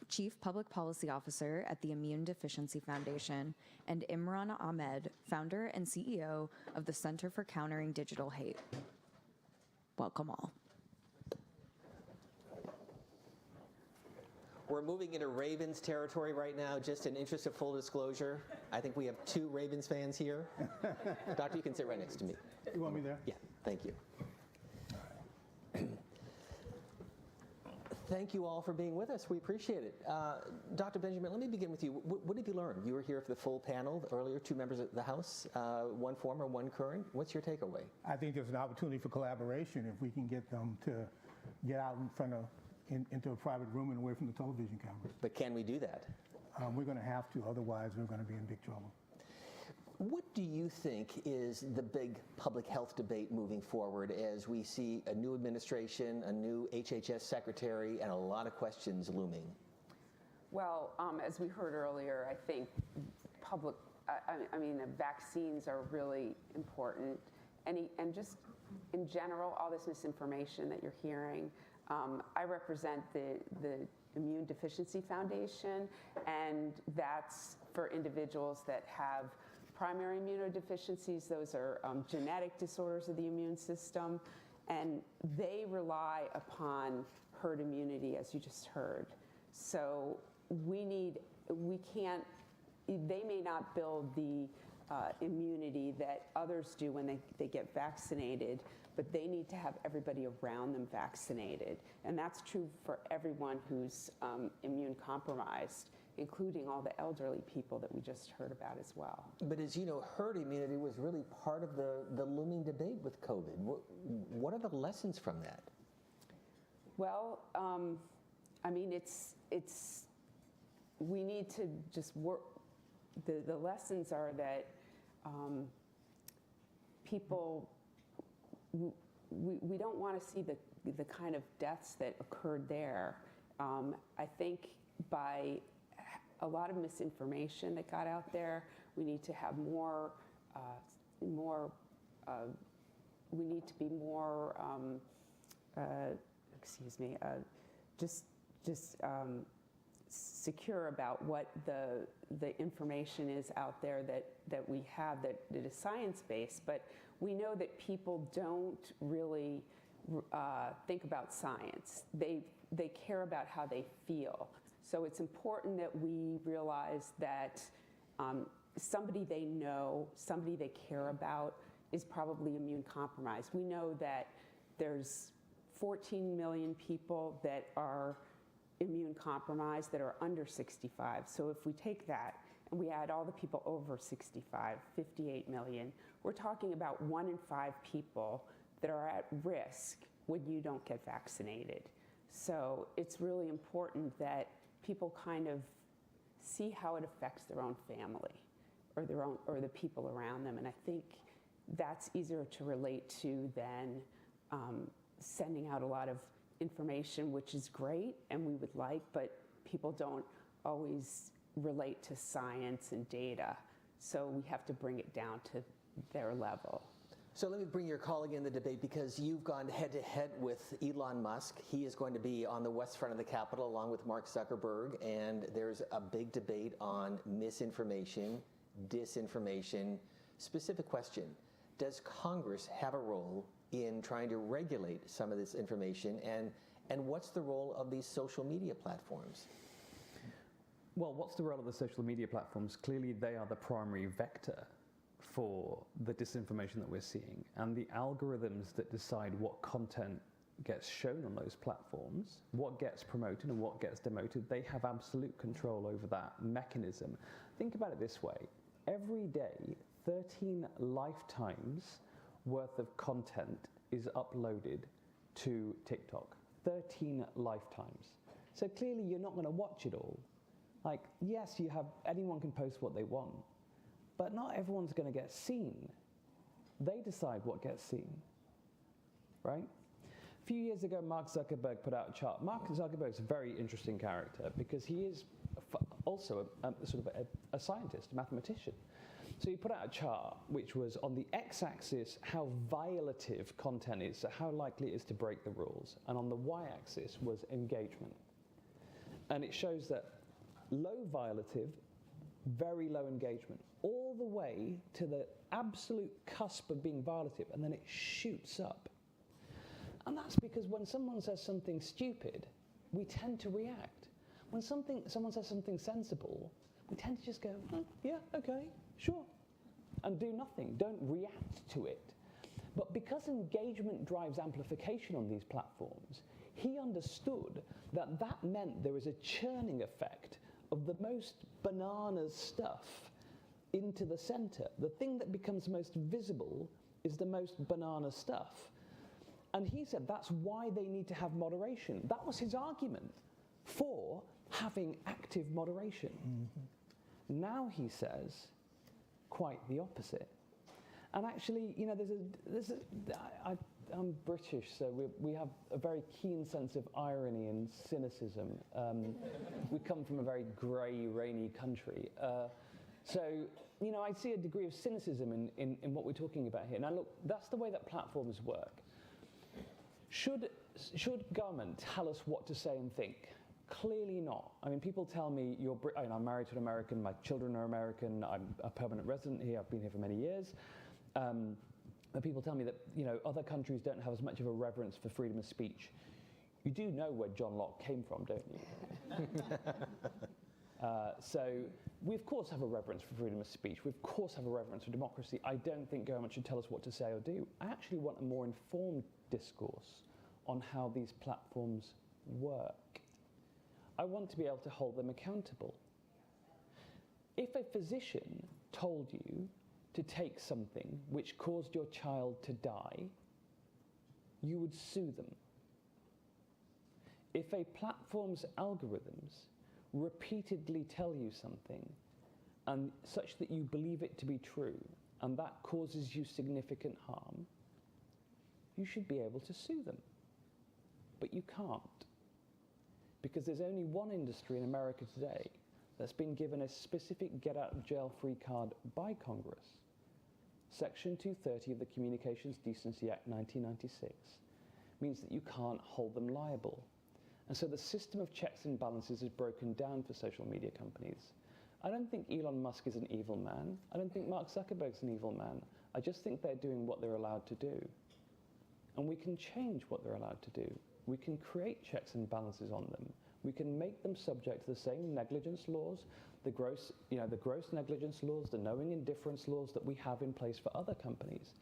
Chief Public Policy Officer at the Immune Deficiency Foundation, and Imran Ahmed, Founder and CEO of the Center for Countering Digital Hate. Welcome all. We're moving into Ravens territory right now, just in interest of full disclosure. I think we have 2 Ravens fans here. Doctor, you can sit right next to me. You want me there? Yeah, thank you. Thank you all for being with us. We appreciate it. Dr. Benjamin, let me begin with you. What did you learn? You were here for the full panel earlier, 2 members of the House, 1 former, 1 current. What's your takeaway? I think there's an opportunity for collaboration if we can get them to get out in front of, into a private room and away from the television cameras. But can we do that? We're going to have to, otherwise we're going to be in big trouble. What do you think is the big public health debate moving forward as we see a new administration, a new HHS secretary, and a lot of questions looming? Well, as we heard earlier, I think vaccines are really important. And just in general, all this misinformation that you're hearing. I represent the Immune Deficiency Foundation, and that's for individuals that have primary immunodeficiencies. Those are genetic disorders of the immune system, and they rely upon herd immunity, as you just heard. So they may not build the immunity that others do when they get vaccinated, but they need to have everybody around them vaccinated. And that's true for everyone who's immune compromised, including all the elderly people that we just heard about as well. But as you know, herd immunity was really part of the looming debate with COVID. What are the lessons from that? Well, we need to just work. The lessons are that people, we don't want to see the kind of deaths that occurred there. I think by a lot of misinformation that got out there, we need to have we need to be more, secure about what the information is out there that we have that is science-based. But we know that people don't really think about science. They care about how they feel. So it's important that we realize that somebody they know, somebody they care about is probably immune compromised. We know that there's 14 million people that are immune compromised that are under 65. So if we take that and we add all the people over 65, 58 million, we're talking about 1 in 5 people that are at risk when you don't get vaccinated. So it's really important that people kind of see how it affects their own family or the people around them. And I think that's easier to relate to than sending out a lot of information, which is great and we would like, but people don't always relate to science and data. So we have to bring it down to their level. So let me bring your colleague in the debate, because you've gone head-to-head with Elon Musk. He is going to be on the west front of the Capitol along with Mark Zuckerberg, and there's a big debate on misinformation, disinformation. Specific question, does Congress have a role in trying to regulate some of this information, and what's the role of these social media platforms? Well, what's the role of the social media platforms? Clearly, they are the primary vector for the disinformation that we're seeing, and the algorithms that decide what content gets shown on those platforms, what gets promoted and what gets demoted, they have absolute control over that mechanism. Think about it this way. Every day, 13 lifetimes worth of content is uploaded to TikTok. 13 lifetimes. So clearly you're not going to watch it all. Like, yes, anyone can post what they want, but not everyone's going to get seen. They decide what gets seen, right? A few years ago, Mark Zuckerberg put out a chart. Mark Zuckerberg's a very interesting character because he is also a scientist, a mathematician. So he put out a chart which was on the x-axis how violative content is, so how likely it is to break the rules, and on the y-axis was engagement. And it shows that low violative, very low engagement, all the way to the absolute cusp of being violative, and then it shoots up. And that's because when someone says something stupid, we tend to react. When someone says something sensible, we tend to just go, oh, yeah, okay, sure, and do nothing, don't react to it. But because engagement drives amplification on these platforms, he understood that that meant there was a churning effect of the most bananas stuff into the center. The thing that becomes most visible is the most banana stuff. And he said that's why they need to have moderation. That was his argument for having active moderation. Mm-hmm. Now he says quite the opposite. And actually, you know, I'm British, so we have a very keen sense of irony and cynicism. We come from a very grey, rainy country. So, you know, I see a degree of cynicism in what we're talking about here. Now, look, that's the way that platforms work. Should government tell us what to say and think? Clearly not. I mean, people tell me, I'm married to an American, my children are American, I'm a permanent resident here, I've been here for many years. But people tell me that, you know, other countries don't have as much of a reverence for freedom of speech. You do know where John Locke came from, don't you? So we, of course, have a reverence for freedom of speech. We, of course, have a reverence for democracy. I don't think government should tell us what to say or do. I actually want a more informed discourse on how these platforms work. I want to be able to hold them accountable. If a physician told you to take something which caused your child to die, you would sue them. If a platform's algorithms repeatedly tell you something, and such that you believe it to be true, and that causes you significant harm, you should be able to sue them. But you can't. Because there's only one industry in America today that's been given a specific get-out-of-jail-free card by Congress. Section 230 of the Communications Decency Act 1996 means that you can't hold them liable. And so the system of checks and balances is broken down for social media companies. I don't think Elon Musk is an evil man. I don't think Mark Zuckerberg's an evil man. I just think they're doing what they're allowed to do. And we can change what they're allowed to do. We can create checks and balances on them. We can make them subject to the same negligence laws, the gross negligence laws, the knowing indifference laws that we have in place for other companies.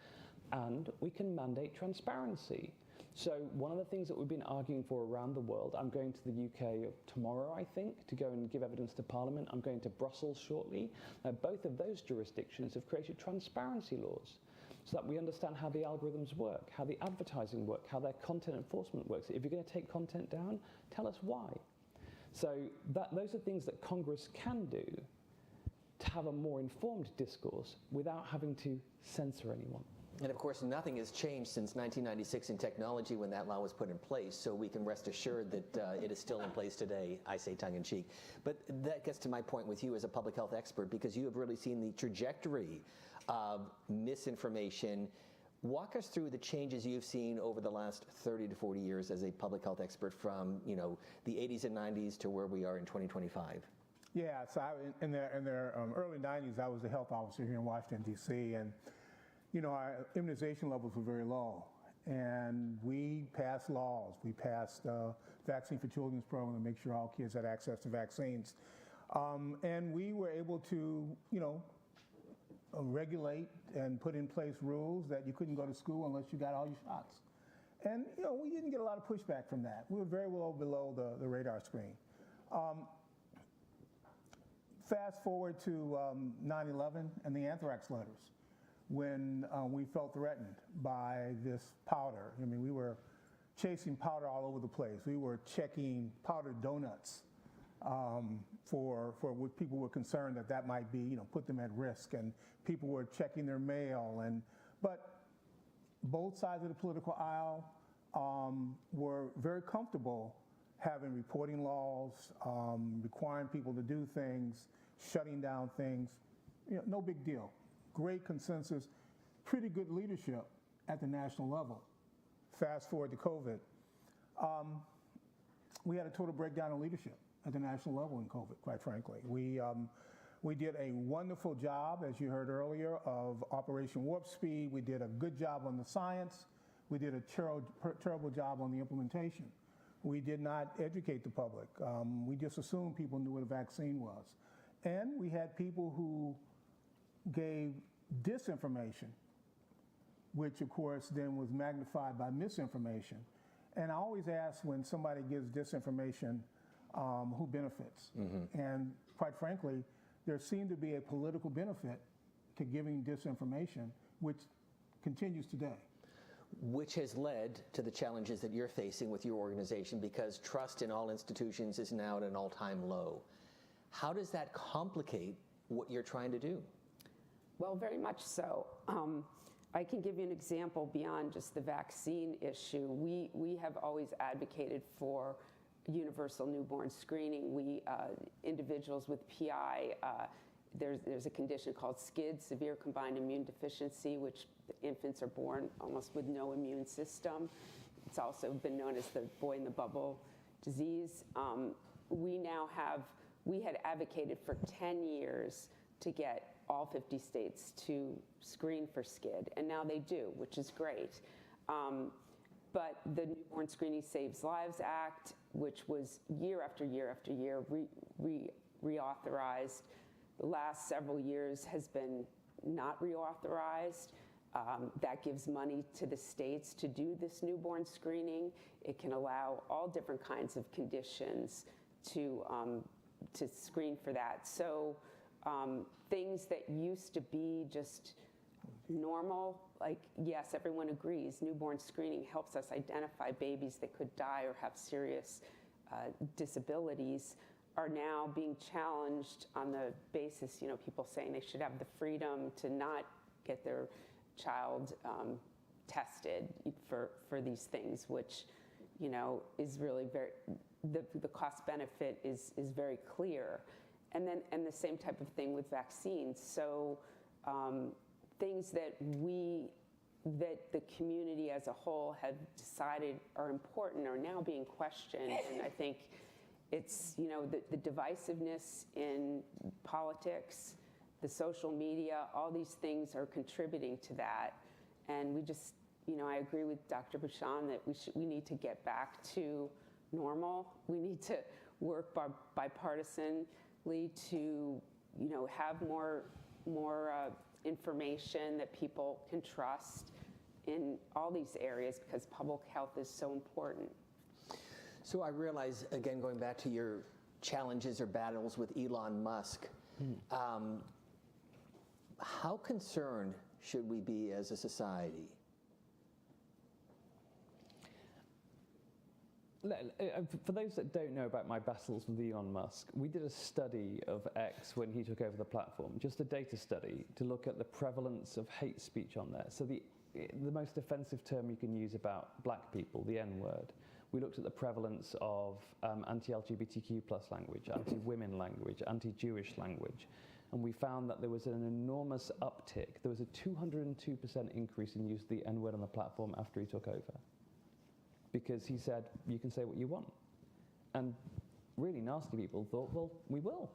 And we can mandate transparency. So one of the things that we've been arguing for around the world, I'm going to the UK tomorrow, I think, to go and give evidence to Parliament. I'm going to Brussels shortly. Both of those jurisdictions have created transparency laws so that we understand how the algorithms work, how the advertising work, how their content enforcement works. If you're going to take content down, tell us why. So those are things that Congress can do to have a more informed discourse without having to censor anyone. And of course, nothing has changed since 1996 in technology when that law was put in place, so we can rest assured that it is still in place today, I say tongue in cheek. But that gets to my point with you as a public health expert, because you have really seen the trajectory of misinformation. Walk us through the changes you've seen over the last 30 to 40 years as a public health expert from, the 80s and 90s to where we are in 2025. Yeah, so in the early 90s, I was the health officer here in Washington, D.C., and our immunization levels were very low, and we passed laws. We passed Vaccine for Children's program to make sure all kids had access to vaccines. And we were able to, regulate and put in place rules that you couldn't go to school unless you got all your shots. And, we didn't get a lot of pushback from that. We were very well below the radar screen. Fast forward to 9/11 and the anthrax letters, when we felt threatened by this powder. I mean, we were chasing powder all over the place. We were checking powdered donuts for what people were concerned that might be, put them at risk. And people were checking their mail. But both sides of the political aisle were very comfortable having reporting laws, requiring people to do things, shutting down things. No big deal. Great consensus, pretty good leadership at the national level. Fast forward to COVID. We had a total breakdown in leadership at the national level in COVID, quite frankly. We did a wonderful job, as you heard earlier, of Operation Warp Speed. We did a good job on the science. We did a terrible job on the implementation. We did not educate the public. We just assumed people knew what a vaccine was. And we had people who gave disinformation, which of course then was magnified by misinformation. And I always ask, when somebody gives disinformation, who benefits? Mm-hmm. And quite frankly, there seemed to be a political benefit to giving disinformation, which continues today. Which has led to the challenges that you're facing with your organization, because trust in all institutions is now at an all-time low. How does that complicate what you're trying to do? Well, very much so. I can give you an example beyond just the vaccine issue. We have always advocated for universal newborn screening. Individuals with PI, there's a condition called SCID, severe combined immune deficiency, which infants are born almost with no immune system. It's also been known as the boy in the bubble disease. We had advocated for 10 years to get all 50 states to screen for SCID, and now they do, which is great. But the Newborn Screening Saves Lives Act, which was year after year after year reauthorized, the last several years has been not reauthorized. That gives money to the states to do this newborn screening. It can allow all different kinds of conditions to screen for that. So things that used to be just normal, like, yes, everyone agrees, newborn screening helps us identify babies that could die or have serious disabilities, are now being challenged on the basis, people saying they should have the freedom to not get their child tested for these things, which, is really very, the cost benefit is very clear. And the same type of thing with vaccines. So things that the community as a whole have decided are important are now being questioned. And I think it's, the divisiveness in politics, the social media, all these things are contributing to that. And we just I agree with Dr. Bouchon that we need to get back to normal. We need to work bipartisanly to, have more information that people can trust in all these areas, because public health is so important. So I realize, again, going back to your challenges or battles with Elon Musk, how concerned should we be as a society? For those that don't know about my battles with Elon Musk, we did a study of X when he took over the platform, just a data study to look at the prevalence of hate speech on there. So the most offensive term you can use about black people, the N-word. We looked at the prevalence of anti-LGBTQ plus language, anti-women language, anti-Jewish language. And we found that there was an enormous uptick. There was a 202% increase in use of the N-word on the platform after he took over. Because he said, you can say what you want. And really nasty people thought, well, we will.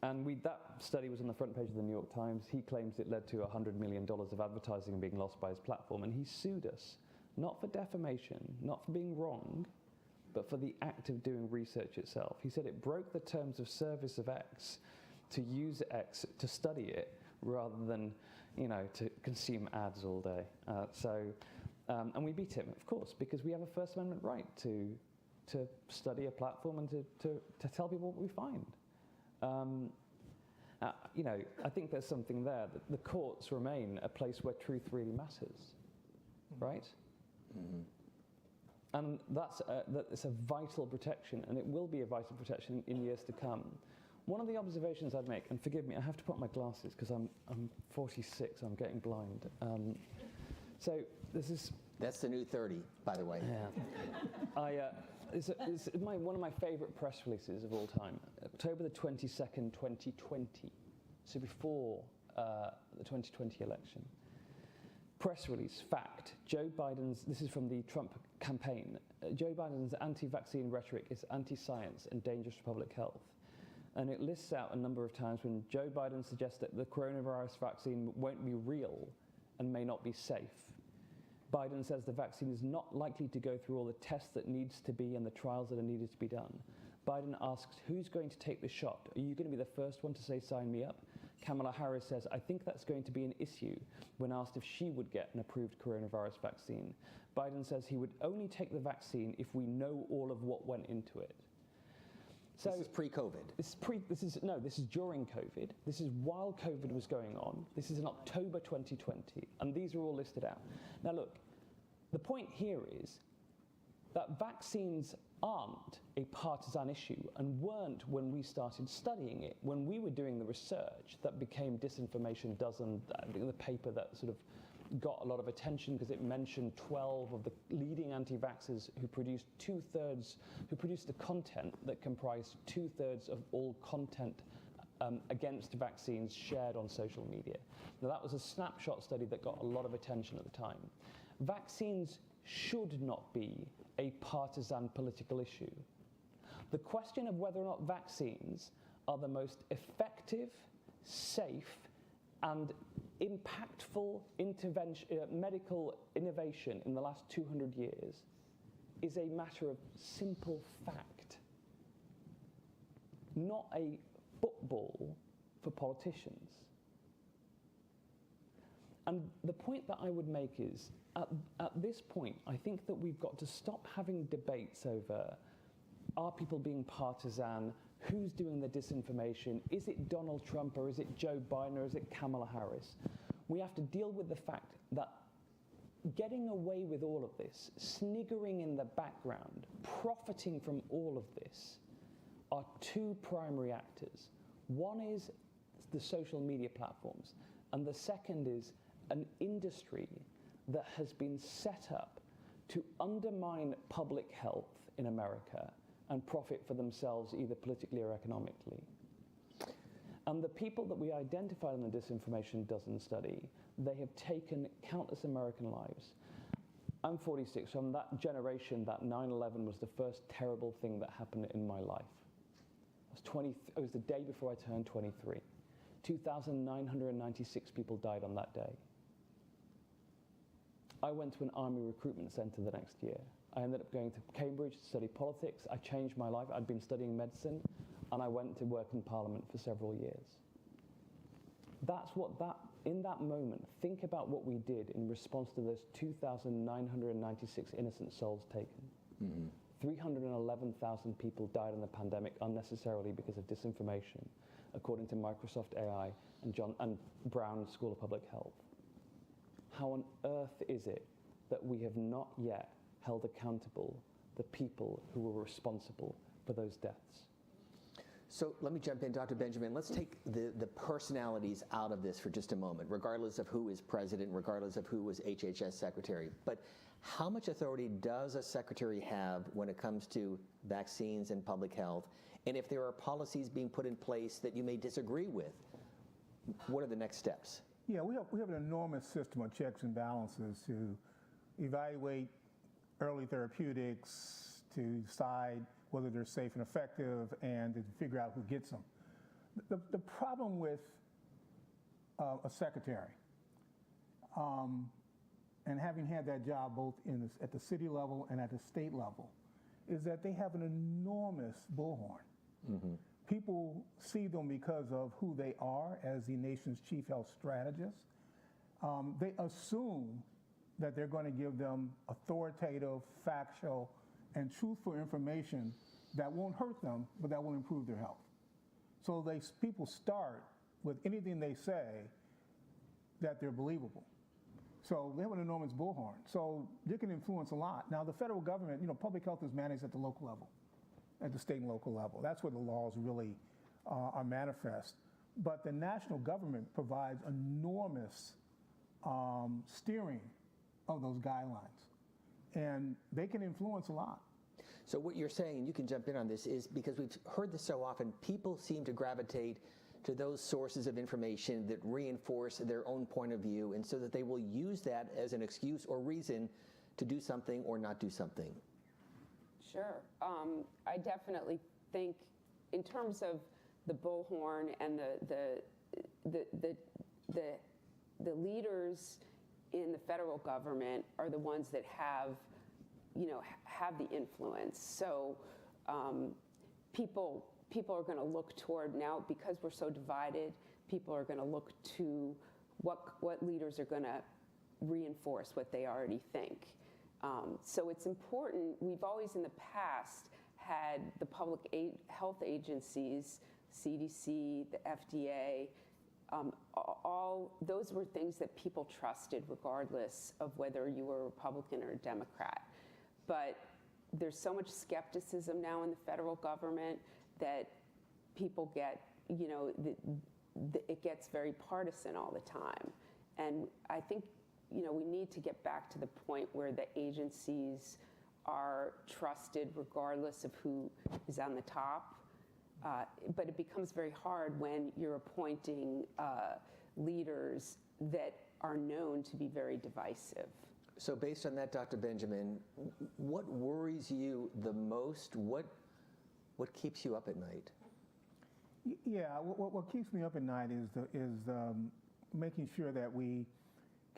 And that study was on the front page of the New York Times. He claims it led to $100 million of advertising being lost by his platform. And he sued us, not for defamation, not for being wrong, but for the act of doing research itself. He said it broke the terms of service of X to use X to study it rather than, to consume ads all day. And we beat him, of course, because we have a First Amendment right to study a platform and to tell people what we find. I think there's something there, that the courts remain a place where truth really matters, right? Mm-hmm. And that's a vital protection, and it will be a vital protection in years to come. One of the observations I'd make, and forgive me, I have to put on my glasses because I'm 46, I'm getting blind. So this is... That's the new 30, by the way. Yeah. It's one of my favorite press releases of all time. October the 22nd, 2020. So before the 2020 election. Press release, fact, Joe Biden's, this is from the Trump campaign, Joe Biden's anti-vaccine rhetoric is anti-science and dangerous to public health. And it lists out a number of times when Joe Biden suggests that the coronavirus vaccine won't be real and may not be safe. Biden says the vaccine is not likely to go through all the tests that needs to be and the trials that are needed to be done. Biden asks, who's going to take the shot? Are you going to be the first one to say, sign me up? Kamala Harris says, I think that's going to be an issue, when asked if she would get an approved coronavirus vaccine. Biden says he would only take the vaccine if we know all of what went into it. So this is pre-COVID. This is during COVID. This is while COVID was going on. This is in October 2020, and these are all listed out. Now look, the point here is that vaccines aren't a partisan issue and weren't when we started studying it. When we were doing the research that became Disinformation Dozen, the paper that sort of got a lot of attention because it mentioned 12 of the leading anti-vaxxers who produced the content that comprised 2/3 of all content against vaccines shared on social media. Now that was a snapshot study that got a lot of attention at the time. Vaccines should not be a partisan political issue. The question of whether or not vaccines are the most effective, safe, and impactful medical innovation in the last 200 years is a matter of simple fact, not a football for politicians. And the point that I would make is, at this point, I think that we've got to stop having debates over, are people being partisan, who's doing the disinformation, is it Donald Trump or is it Joe Biden or is it Kamala Harris? We have to deal with the fact that getting away with all of this, sniggering in the background, profiting from all of this, are two primary actors. One is the social media platforms, and the second is an industry that has been set up to undermine public health in America and profit for themselves either politically or economically. And the people that we identified in the Disinformation Dozen study, they have taken countless American lives. I'm 46, so I'm that generation that 9/11 was the first terrible thing that happened in my life. It was the day before I turned 23. 2,996 people died on that day. I went to an army recruitment center the next year. I ended up going to Cambridge to study politics. I changed my life. I'd been studying medicine, and I went to work in Parliament for several years. In that moment, think about what we did in response to those 2,996 innocent souls taken. Mm-hmm. 311,000 people died in the pandemic unnecessarily because of disinformation, according to Microsoft AI and Brown School of Public Health. How on earth is it that we have not yet held accountable the people who were responsible for those deaths? So let me jump in, Dr. Benjamin. Let's take the personalities out of this for just a moment, regardless of who is president, regardless of who was HHS secretary. But how much authority does a secretary have when it comes to vaccines and public health? And if there are policies being put in place that you may disagree with, what are the next steps? Yeah, we have an enormous system of checks and balances to evaluate early therapeutics, to decide whether they're safe and effective, and to figure out who gets them. The problem with a secretary, and having had that job both at the city level and at the state level, is that they have an enormous bullhorn. Mm-hmm. People see them because of who they are as the nation's chief health strategist. They assume that they're going to give them authoritative, factual, and truthful information that won't hurt them, but that will improve their health. So people start with anything they say that they're believable. So they have an enormous bullhorn. So they can influence a lot. Now the federal government, public health is managed at the local level, at the state and local level. That's where the laws really are manifest. But the national government provides enormous steering of those guidelines. And they can influence a lot. So what you're saying, and you can jump in on this, is because we've heard this so often, people seem to gravitate to those sources of information that reinforce their own point of view, and so that they will use that as an excuse or reason to do something or not do something. Sure. I definitely think in terms of the bullhorn and the leaders in the federal government are the ones that have the influence. So people are going to look toward now, because we're so divided, people are going to look to what leaders are going to reinforce what they already think. So it's important. We've always in the past had the public health agencies, CDC, the FDA, all those were things that people trusted regardless of whether you were a Republican or a Democrat. But there's so much skepticism now in the federal government that people get, it gets very partisan all the time. And I think, we need to get back to the point where the agencies are trusted regardless of who is on the top. But it becomes very hard when you're appointing leaders that are known to be very divisive. So based on that, Dr. Benjamin, what worries you the most? What keeps you up at night? Yeah, what keeps me up at night is making sure that we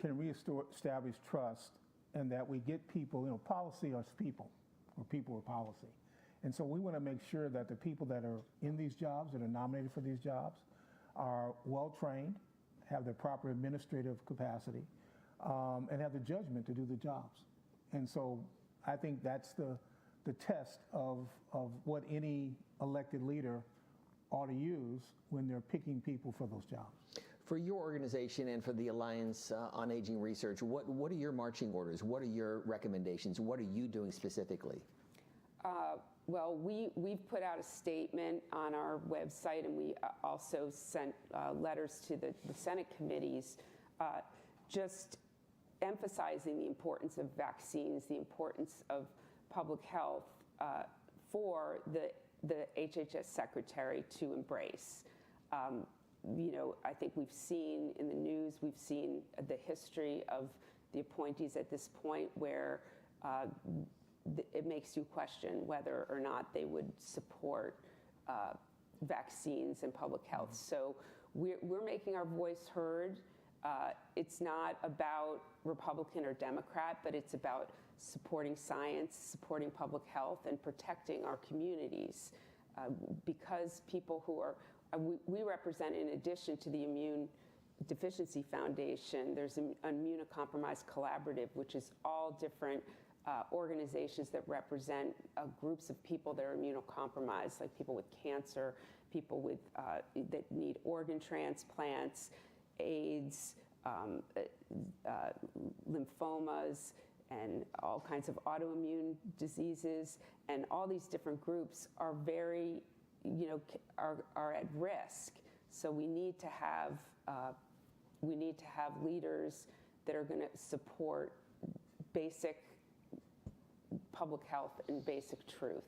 can reestablish trust, and that we get people, policy is people, or people are policy. And so we want to make sure that the people that are in these jobs, that are nominated for these jobs, are well-trained, have the proper administrative capacity, and have the judgment to do the jobs. And so I think that's the test of what any elected leader ought to use when they're picking people for those jobs. For your organization and for the Alliance on Aging Research, what are your marching orders? What are your recommendations? What are you doing specifically? Well, we've put out a statement on our website, and we also sent letters to the Senate committees just emphasizing the importance of vaccines, the importance of public health for the HHS secretary to embrace. I think we've seen in the news, we've seen the history of the appointees at this point where it makes you question whether or not they would support vaccines and public health. So we're making our voice heard. It's not about Republican or Democrat, but it's about supporting science, supporting public health, and protecting our communities. Because people who are, we represent, in addition to the Immune Deficiency Foundation, there's an Immunocompromised Collaborative, which is all different organizations that represent groups of people that are immunocompromised, like people with cancer, people with, that need organ transplants, AIDS, lymphomas, and all kinds of autoimmune diseases. And all these different groups are very, are at risk. So we need to have leaders that are going to support basic public health and basic truth.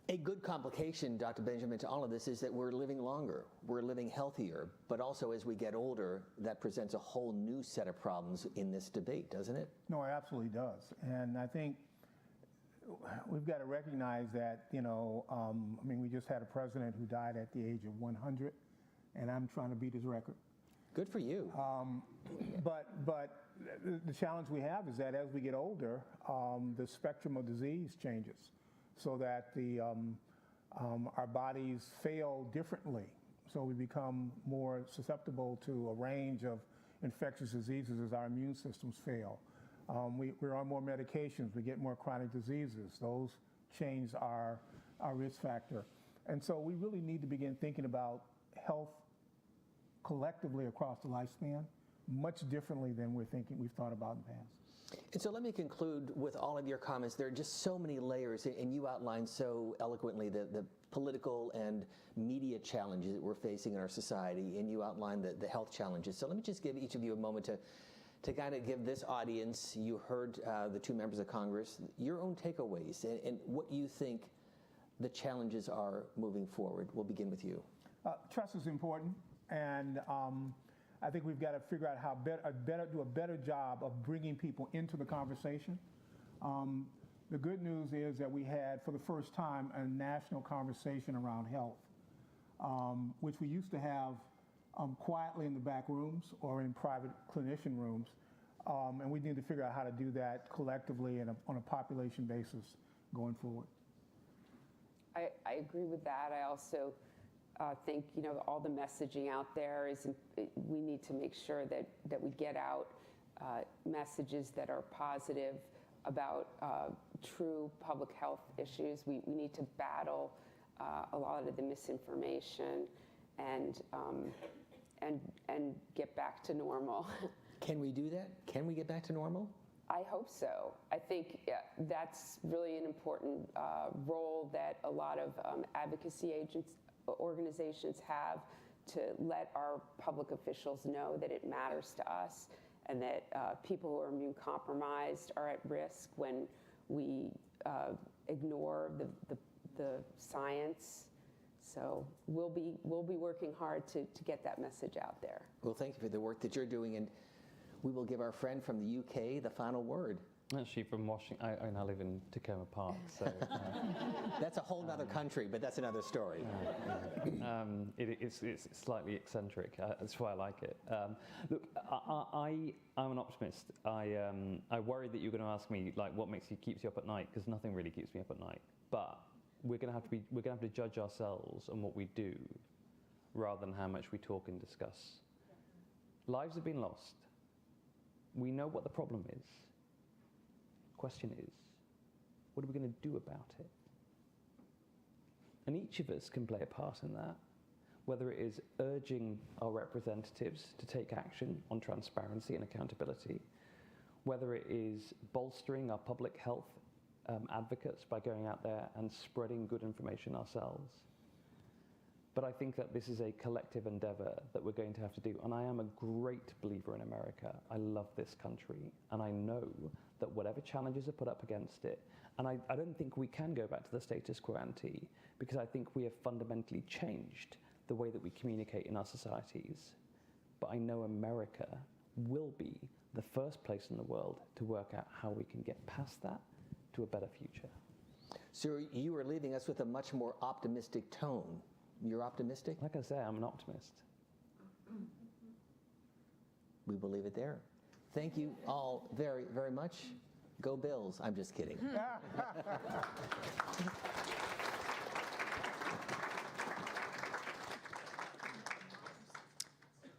A good complication, Dr. Benjamin, to all of this is that we're living longer, we're living healthier, but also as we get older, that presents a whole new set of problems in this debate, doesn't it? No, it absolutely does. And I think we've got to recognize that, we just had a president who died at the age of 100, and I'm trying to beat his record. Good for you. But the challenge we have is that as we get older, the spectrum of disease changes, so that our bodies fail differently. So we become more susceptible to a range of infectious diseases as our immune systems fail. We're on more medications, we get more chronic diseases. Those change our risk factor. And so we really need to begin thinking about health collectively across the lifespan much differently than we've thought about in the past. And so let me conclude with all of your comments. There are just so many layers, and you outlined so eloquently the political and media challenges that we're facing in our society, and you outlined the health challenges. So let me just give each of you a moment to kind of give this audience, you heard the two members of Congress, your own takeaways and what you think the challenges are moving forward. We'll begin with you. Trust is important, and I think we've got to figure out how do a better job of bringing people into the conversation. The good news is that we had, for the first time, a national conversation around health, which we used to have quietly in the back rooms or in private clinician rooms, and we need to figure out how to do that collectively and on a population basis going forward. I agree with that. I also think all the messaging out there we need to make sure that we get out messages that are positive about true public health issues. We need to battle a lot of the misinformation and get back to normal. Can we do that? Can we get back to normal? I hope so. I think that's really an important role that a lot of advocacy organizations have, to let our public officials know that it matters to us, and that people who are immune compromised are at risk when we ignore the science. So we'll be working hard to get that message out there. Well, thank you for the work that you're doing, and we will give our friend from the UK the final word. Actually, from Washington, I now live in Tacoma Park, so... That's a whole other country, but that's another story. It's slightly eccentric. That's why I like it. Look, I'm an optimist. I worried that you were going to ask me what keeps you up at night, because nothing really keeps me up at night. But we're going to have to judge ourselves on what we do, rather than how much we talk and discuss. Lives have been lost. We know what the problem is. Question is, what are we going to do about it? And each of us can play a part in that, whether it is urging our representatives to take action on transparency and accountability, whether it is bolstering our public health advocates by going out there and spreading good information ourselves. But I think that this is a collective endeavor that we're going to have to do. And I am a great believer in America. I love this country. And I know that whatever challenges are put up against it, and I don't think we can go back to the status quo ante, because I think we have fundamentally changed the way that we communicate in our societies. But I know America will be the first place in the world to work out how we can get past that to a better future. So you are leaving us with a much more optimistic tone. You're optimistic? Like I say, I'm an optimist. we will leave it there. Thank you all very, very much. Go Bills. I'm just kidding.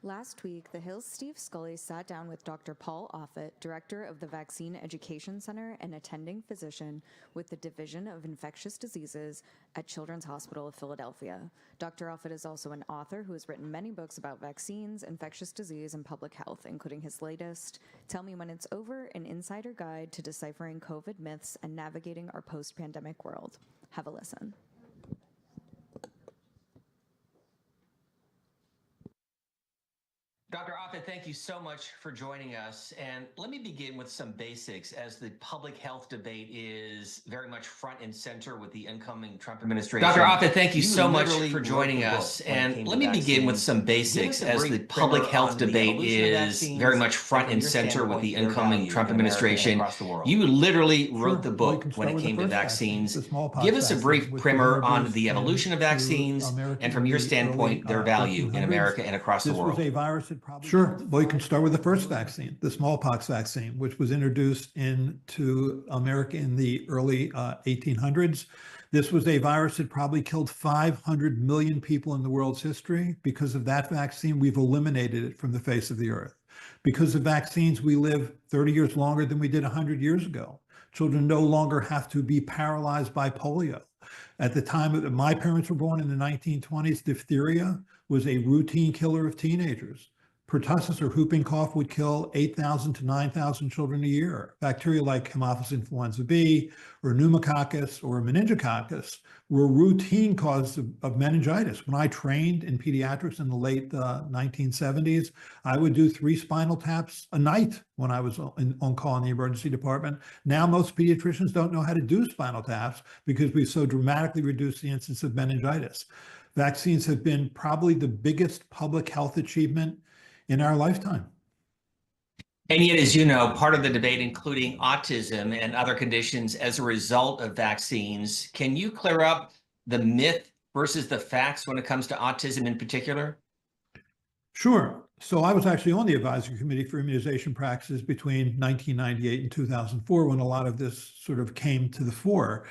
Last week, the Hill's Steve Scully sat down with Dr. Paul Offit, director of the Vaccine Education Center and attending physician with the Division of Infectious Diseases at Children's Hospital of Philadelphia. Dr. Offit is also an author who has written many books about vaccines, infectious disease, and public health, including his latest, Tell Me When It's Over, an insider guide to deciphering COVID myths and navigating our post-pandemic world. Have a listen. Dr. Offit, thank you so much for joining us. And let me begin with some basics, as the public health debate is very much front and center with the incoming Trump administration. Dr. Offit, thank you so much for joining us. And let me begin with some basics, as the public health debate is very much front and center with the incoming Trump administration. You literally wrote the book when it came to vaccines. Give us a brief primer on the evolution of vaccines and, from your standpoint, their value in America and across the world. This was a virus that Sure. Well, you can start with the first vaccine, the smallpox vaccine, which was introduced into America in the early 1800s. This was a virus that probably killed 500 million people in the world's history. Because of that vaccine, we've eliminated it from the face of the earth. Because of vaccines, we live 30 years longer than we did 100 years ago. Children no longer have to be paralyzed by polio. At the time that my parents were born in the 1920s, diphtheria was a routine killer of teenagers. Pertussis, or whooping cough, would kill 8,000 to 9,000 children a year. Bacteria like Haemophilus influenza B, or pneumococcus, or meningococcus were routine causes of meningitis. When I trained in pediatrics in the late 1970s, I would do 3 spinal taps a night when I was on call in the emergency department. Now most pediatricians don't know how to do spinal taps because we've so dramatically reduced the incidence of meningitis. Vaccines have been probably the biggest public health achievement in our lifetime. And yet, as you know, part of the debate, including autism and other conditions as a result of vaccines, can you clear up the myth versus the facts when it comes to autism in particular? Sure. So I was actually on the advisory committee for immunization practices between 1998 and 2004 when a lot of this sort of came to the fore.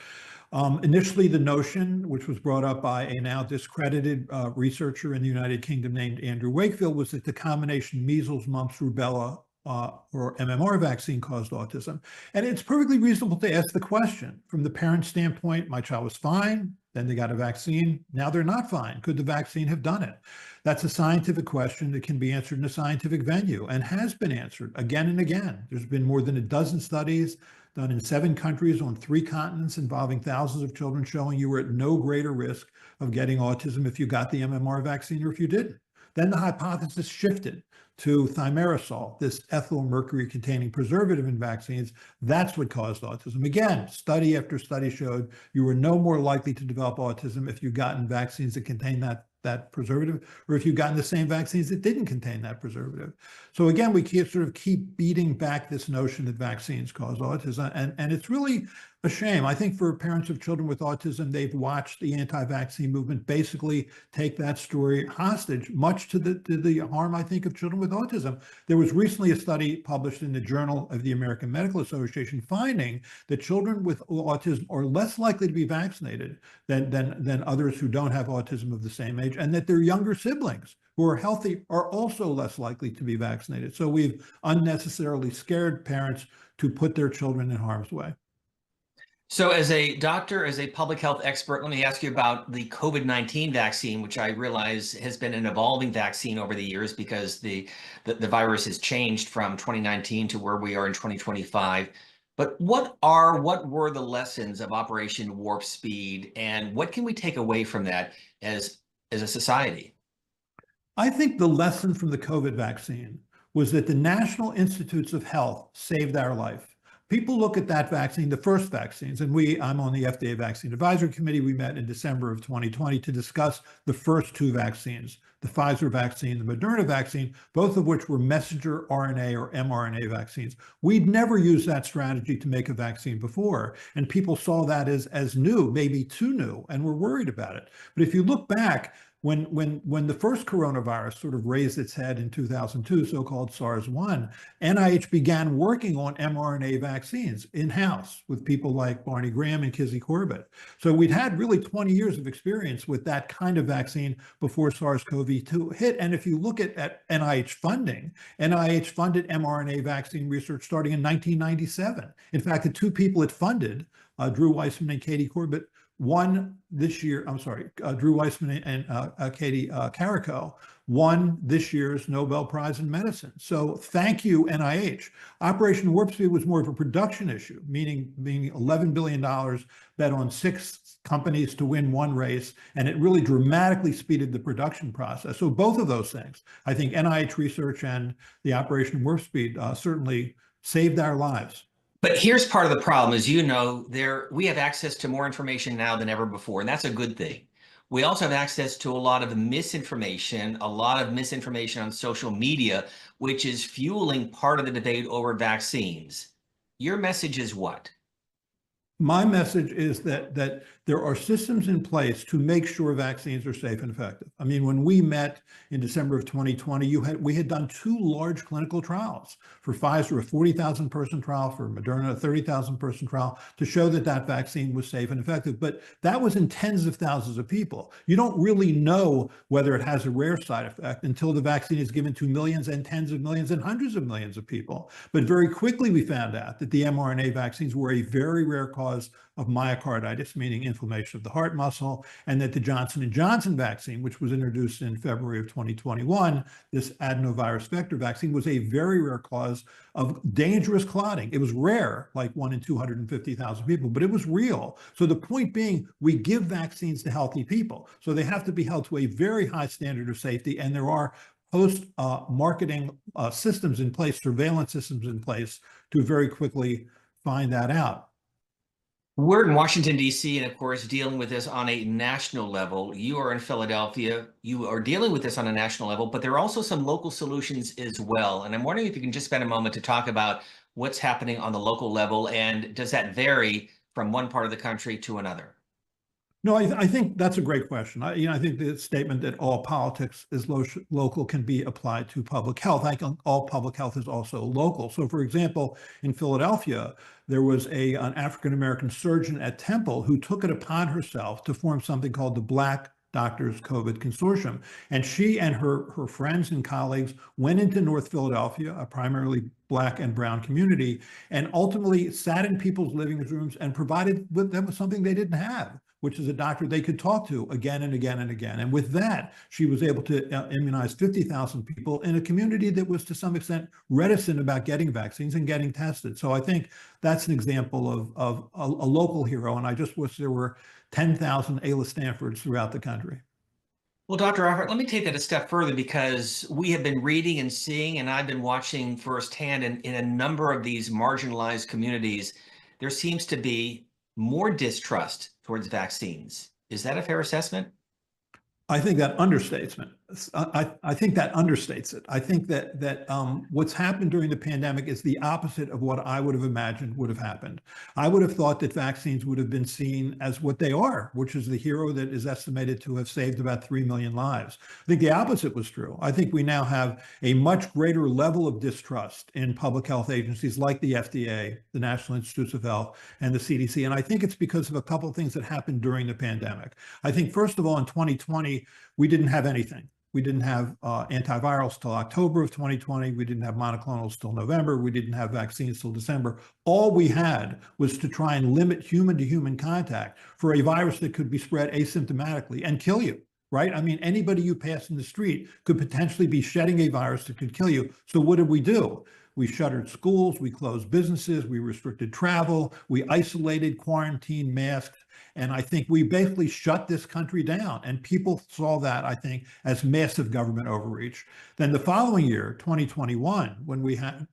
Initially, the notion, which was brought up by a now discredited researcher in the United Kingdom named Andrew Wakefield, was that the combination measles, mumps, rubella, or MMR vaccine caused autism. And it's perfectly reasonable to ask the question. From the parent standpoint, my child was fine, then they got a vaccine, now they're not fine. Could the vaccine have done it? That's a scientific question that can be answered in a scientific venue and has been answered again and again. There's been more than a dozen studies done in 7 countries on 3 continents involving thousands of children showing you were at no greater risk of getting autism if you got the MMR vaccine or if you didn't. Then the hypothesis shifted to thimerosal, this ethyl mercury containing preservative in vaccines. That's what caused autism. Again, study after study showed you were no more likely to develop autism if you'd gotten vaccines that contain that preservative, or if you've gotten the same vaccines that didn't contain that preservative. So again, we keep beating back this notion that vaccines cause autism, and it's really a shame. I think for parents of children with autism, they've watched the anti-vaccine movement basically take that story hostage, much to the harm, I think, of children with autism. There was recently a study published in the Journal of the American Medical Association finding that children with autism are less likely to be vaccinated than others who don't have autism of the same age, and that their younger siblings who are healthy are also less likely to be vaccinated. So we've unnecessarily scared parents to put their children in harm's way. So as a doctor, as a public health expert, let me ask you about the COVID-19 vaccine, which I realize has been an evolving vaccine over the years because the virus has changed from 2019 to where we are in 2025. But what were the lessons of Operation Warp Speed, and what can we take away from that as a society? I think the lesson from the COVID vaccine was that the National Institutes of Health saved our life. People look at that vaccine, the first vaccines, and I'm on the FDA Vaccine Advisory Committee. We met in December of 2020 to discuss the first 2 vaccines, the Pfizer vaccine, the Moderna vaccine, both of which were messenger RNA or mRNA vaccines. We'd never used that strategy to make a vaccine before, and people saw that as new, maybe too new, and were worried about it. But if you look back, when the first coronavirus sort of raised its head in 2002, so-called SARS-1, NIH began working on mRNA vaccines in-house with people like Barney Graham and Kizzy Corbett. So we'd had really 20 years of experience with that kind of vaccine before SARS-CoV-2 hit. And if you look at NIH funding, NIH funded mRNA vaccine research starting in 1997. In fact, the two people it funded, Drew Weissman and Katie Corbett, won this year, Drew Weissman and Katie Carico won this year's Nobel Prize in Medicine. So thank you, NIH. Operation Warp Speed was more of a production issue, meaning $11 billion bet on 6 companies to win one race, and it really dramatically speeded the production process. So both of those things, I think NIH research and the Operation Warp Speed certainly saved our lives. But here's part of the problem. As you know, we have access to more information now than ever before, and that's a good thing. We also have access to a lot of misinformation on social media, which is fueling part of the debate over vaccines. Your message is what? My message is that there are systems in place to make sure vaccines are safe and effective. I mean, when we met in December of 2020, we had done 2 large clinical trials. For Pfizer, a 40,000 person trial, for Moderna, a 30,000 person trial, to show that vaccine was safe and effective. But that was in tens of thousands of people. You don't really know whether it has a rare side effect until the vaccine is given to millions and tens of millions and hundreds of millions of people. But very quickly we found out that the mRNA vaccines were a very rare cause of myocarditis, meaning inflammation of the heart muscle, and that the Johnson & Johnson vaccine, which was introduced in February of 2021, this adenovirus vector vaccine, was a very rare cause of dangerous clotting. It was rare, like 1 in 250,000 people, but it was real. So the point being, we give vaccines to healthy people. So they have to be held to a very high standard of safety, and there are post-marketing systems in place, surveillance systems in place to very quickly find that out. We're in Washington, D.C., and of course, dealing with this on a national level. You are in Philadelphia. You are dealing with this on a national level, but there are also some local solutions as well. And I'm wondering if you can just spend a moment to talk about what's happening on the local level, and does that vary from one part of the country to another? No, I think that's a great question. I think the statement that all politics is local can be applied to public health. I think all public health is also local. So, for example, in Philadelphia, there was an African-American surgeon at Temple who took it upon herself to form something called the Black Doctors COVID Consortium. And she and her friends and colleagues went into North Philadelphia, a primarily Black and brown community, and ultimately sat in people's living rooms and provided them with something they didn't have, which is a doctor they could talk to again and again and again. And with that, she was able to immunize 50,000 people in a community that was to some extent reticent about getting vaccines and getting tested. So I think that's an example of a local hero. And I just wish there were 10,000 Ayla Stanfords throughout the country. Well, Dr. Offert, let me take that a step further, because we have been reading and seeing, and I've been watching firsthand in a number of these marginalized communities, there seems to be more distrust towards vaccines. Is that a fair assessment? I think that understates it. I think that understates it. I think that what's happened during the pandemic is the opposite of what I would have imagined would have happened. I would have thought that vaccines would have been seen as what they are, which is the hero that is estimated to have saved about 3 million lives. I think the opposite was true. I think we now have a much greater level of distrust in public health agencies like the FDA, the National Institutes of Health, and the CDC. And I think it's because of a couple of things that happened during the pandemic. I think, first of all, in 2020, we didn't have anything. We didn't have antivirals till October of 2020. We didn't have monoclonals till November. We didn't have vaccines till December. All we had was to try and limit human-to-human contact for a virus that could be spread asymptomatically and kill you, right? I mean, anybody you pass in the street could potentially be shedding a virus that could kill you. So what did we do? We shuttered schools, we closed businesses, we restricted travel, we isolated, quarantined, masked, And I think we basically shut this country down. And people saw that, I think, as massive government overreach. Then the following year, 2021, when we had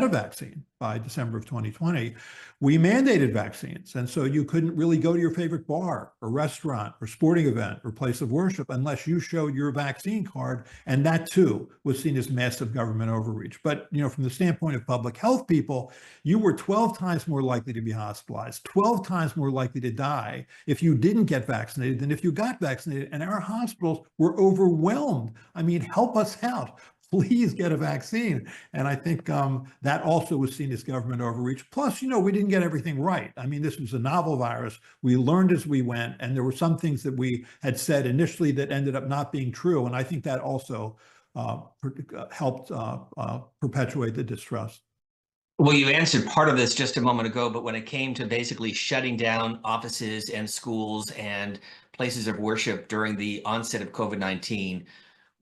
a vaccine by December of 2020, we mandated vaccines. And so you couldn't really go to your favorite bar or restaurant or sporting event or place of worship unless you showed your vaccine card. And that too was seen as massive government overreach. But, from the standpoint of public health people, you were 12 times more likely to be hospitalized, 12 times more likely to die if you didn't get vaccinated than if you got vaccinated. And our hospitals were overwhelmed. I mean, help us out. Please get a vaccine. And I think that also was seen as government overreach. Plus, we didn't get everything right. I mean, this was a novel virus. We learned as we went, and there were some things that we had said initially that ended up not being true. And I think that also helped perpetuate the distrust. Well, you answered part of this just a moment ago, but when it came to basically shutting down offices and schools and places of worship during the onset of COVID-19,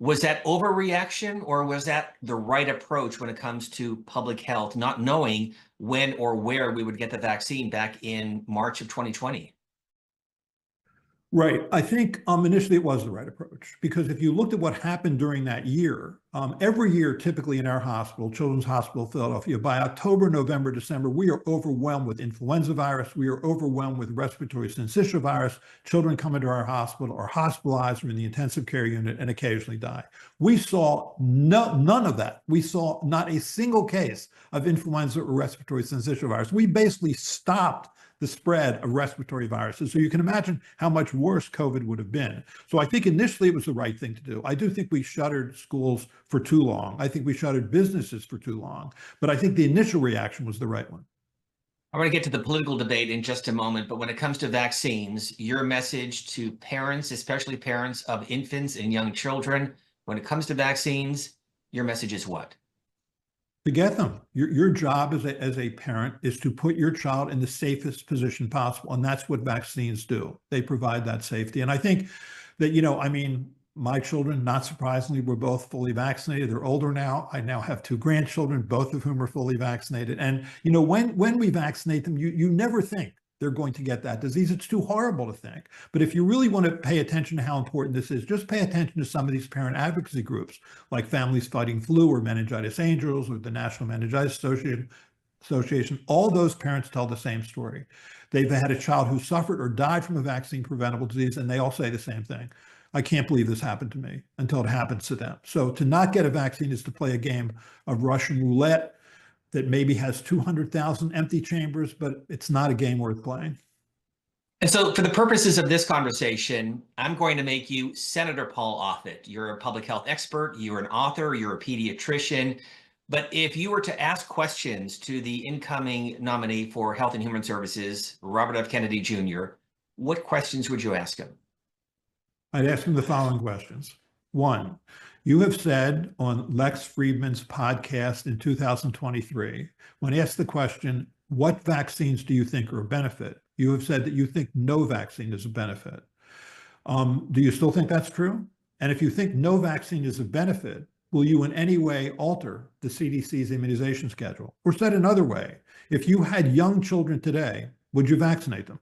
was that overreaction, or was that the right approach when it comes to public health, not knowing when or where we would get the vaccine back in March of 2020? Right. I think initially it was the right approach, because if you looked at what happened during that year, every year, typically in our hospital, Children's Hospital of Philadelphia, by October, November, December, we are overwhelmed with influenza virus. We are overwhelmed with respiratory syncytial virus. Children come into our hospital are hospitalized or in the intensive care unit and occasionally die. We saw none of that. We saw not a single case of influenza or respiratory syncytial virus. We basically stopped the spread of respiratory viruses. So you can imagine how much worse COVID would have been. So I think initially it was the right thing to do. I do think we shuttered schools for too long. I think we shuttered businesses for too long. But I think the initial reaction was the right one. I'm going to get to the political debate in just a moment, but when it comes to vaccines, your message to parents, especially parents of infants and young children, when it comes to vaccines, your message is what? To get them. Your job as a parent is to put your child in the safest position possible. And that's what vaccines do. They provide that safety. And I think that, my children, not surprisingly, were both fully vaccinated. They're older now. I now have 2 grandchildren, both of whom are fully vaccinated. And, when we vaccinate them, you never think they're going to get that disease. It's too horrible to think. But if you really want to pay attention to how important this is, just pay attention to some of these parent advocacy groups like Families Fighting Flu or Meningitis Angels or the National Meningitis Association. All those parents tell the same story. They've had a child who suffered or died from a vaccine preventable disease, and they all say the same thing. I can't believe this happened to me, until it happens to them. So to not get a vaccine is to play a game of Russian roulette that maybe has 200,000 empty chambers, but it's not a game worth playing. And so for the purposes of this conversation, I'm going to make you Senator Paul Offit. You're a public health expert, you're an author, you're a pediatrician. But if you were to ask questions to the incoming nominee for Health and Human Services, Robert F. Kennedy Jr., what questions would you ask him? I'd ask him the following questions. 1, you have said on Lex Friedman's podcast in 2023, when asked the question, what vaccines do you think are a benefit? You have said that you think no vaccine is a benefit. Do you still think that's true? And if you think no vaccine is a benefit, will you in any way alter the CDC's immunization schedule? Or said another way, if you had young children today, would you vaccinate them?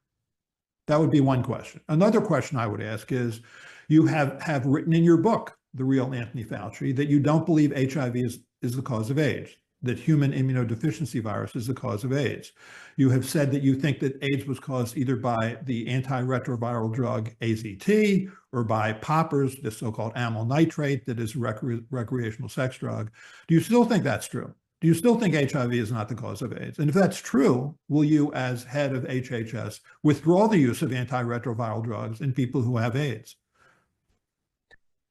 That would be one question. Another question I would ask is, you have written in your book, The Real Anthony Fauci, that you don't believe HIV is the cause of AIDS, that human immunodeficiency virus is the cause of AIDS. You have said that you think that AIDS was caused either by the antiretroviral drug AZT or by poppers, the so-called amyl nitrate that is a recreational sex drug. Do you still think that's true? Do you still think HIV is not the cause of AIDS? And if that's true, will you, as head of HHS, withdraw the use of antiretroviral drugs in people who have AIDS?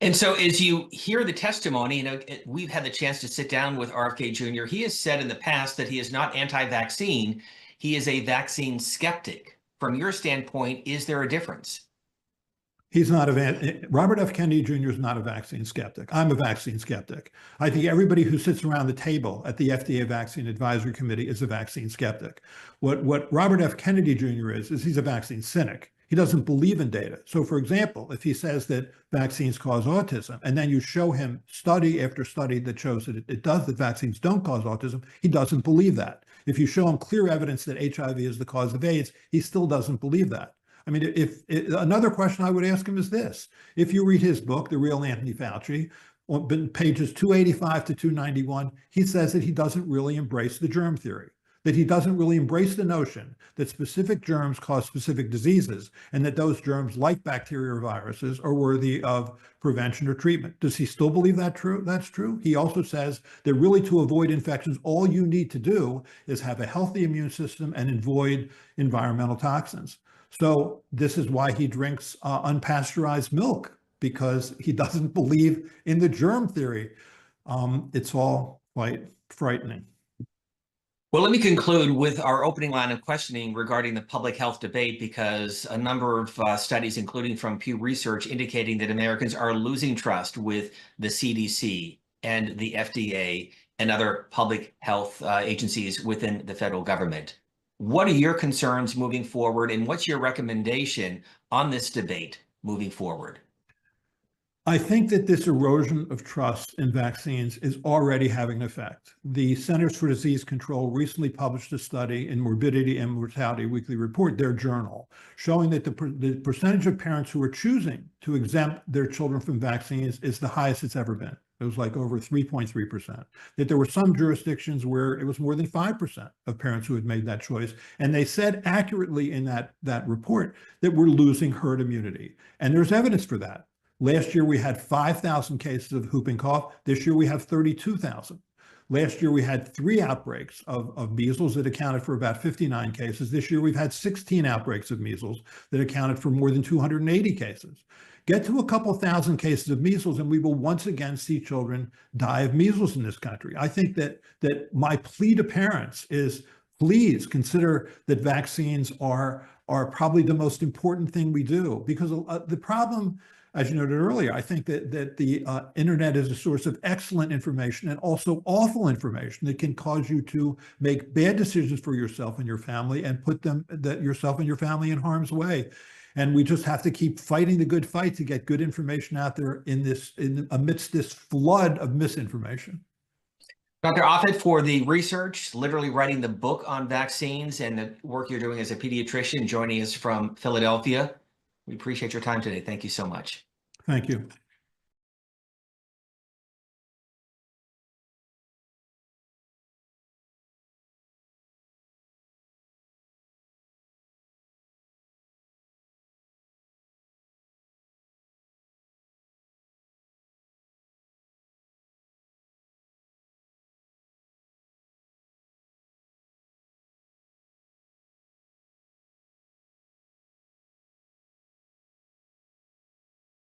And so as you hear the testimony, we've had the chance to sit down with RFK Jr. He has said in the past that he is not anti-vaccine. He is a vaccine skeptic. From your standpoint, is there a difference? He's not Robert F. Kennedy Jr. is not a vaccine skeptic. I'm a vaccine skeptic. I think everybody who sits around the table at the FDA Vaccine Advisory Committee is a vaccine skeptic. What Robert F. Kennedy Jr. is he's a vaccine cynic. He doesn't believe in data. So for example, if he says that vaccines cause autism, and then you show him study after study that shows that it does, that vaccines don't cause autism, he doesn't believe that. If you show him clear evidence that HIV is the cause of AIDS, he still doesn't believe that. I mean, another question I would ask him is this: if you read his book, The Real Anthony Fauci, on pages 285 to 291, he says that he doesn't really embrace the germ theory, that he doesn't really embrace the notion that specific germs cause specific diseases, and that those germs, like bacteria or viruses, are worthy of prevention or treatment. Does he still believe that true? That's true. He also says that really to avoid infections, all you need to do is have a healthy immune system and avoid environmental toxins. So this is why he drinks unpasteurized milk, because he doesn't believe in the germ theory. It's all quite frightening. Well, let me conclude with our opening line of questioning regarding the public health debate, because a number of studies, including from Pew Research, indicating that Americans are losing trust with the CDC and the FDA and other public health agencies within the federal government. What are your concerns moving forward, and what's your recommendation on this debate moving forward? I think that this erosion of trust in vaccines is already having an effect. The Centers for Disease Control recently published a study in Morbidity and Mortality Weekly Report, their journal, showing that the percentage of parents who are choosing to exempt their children from vaccines is the highest it's ever been. It was like over 3.3%. That there were some jurisdictions where it was more than 5% of parents who had made that choice. And they said accurately in that report that we're losing herd immunity. And there's evidence for that. Last year, we had 5,000 cases of whooping cough. This year, we have 32,000. Last year, we had 3 outbreaks of measles that accounted for about 59 cases. This year, we've had 16 outbreaks of measles that accounted for more than 280 cases. Get to a couple thousand cases of measles, and we will once again see children die of measles in this country. I think that my plea to parents is, please consider that vaccines are probably the most important thing we do, because the problem, as you noted earlier, I think that the internet is a source of excellent information and also awful information that can cause you to make bad decisions for yourself and your family and put yourself and your family in harm's way. And we just have to keep fighting the good fight to get good information out there amidst this flood of misinformation. Dr. Offit, for the research, literally writing the book on vaccines, and the work you're doing as a pediatrician, joining us from Philadelphia. We appreciate your time today. Thank you so much. Thank you.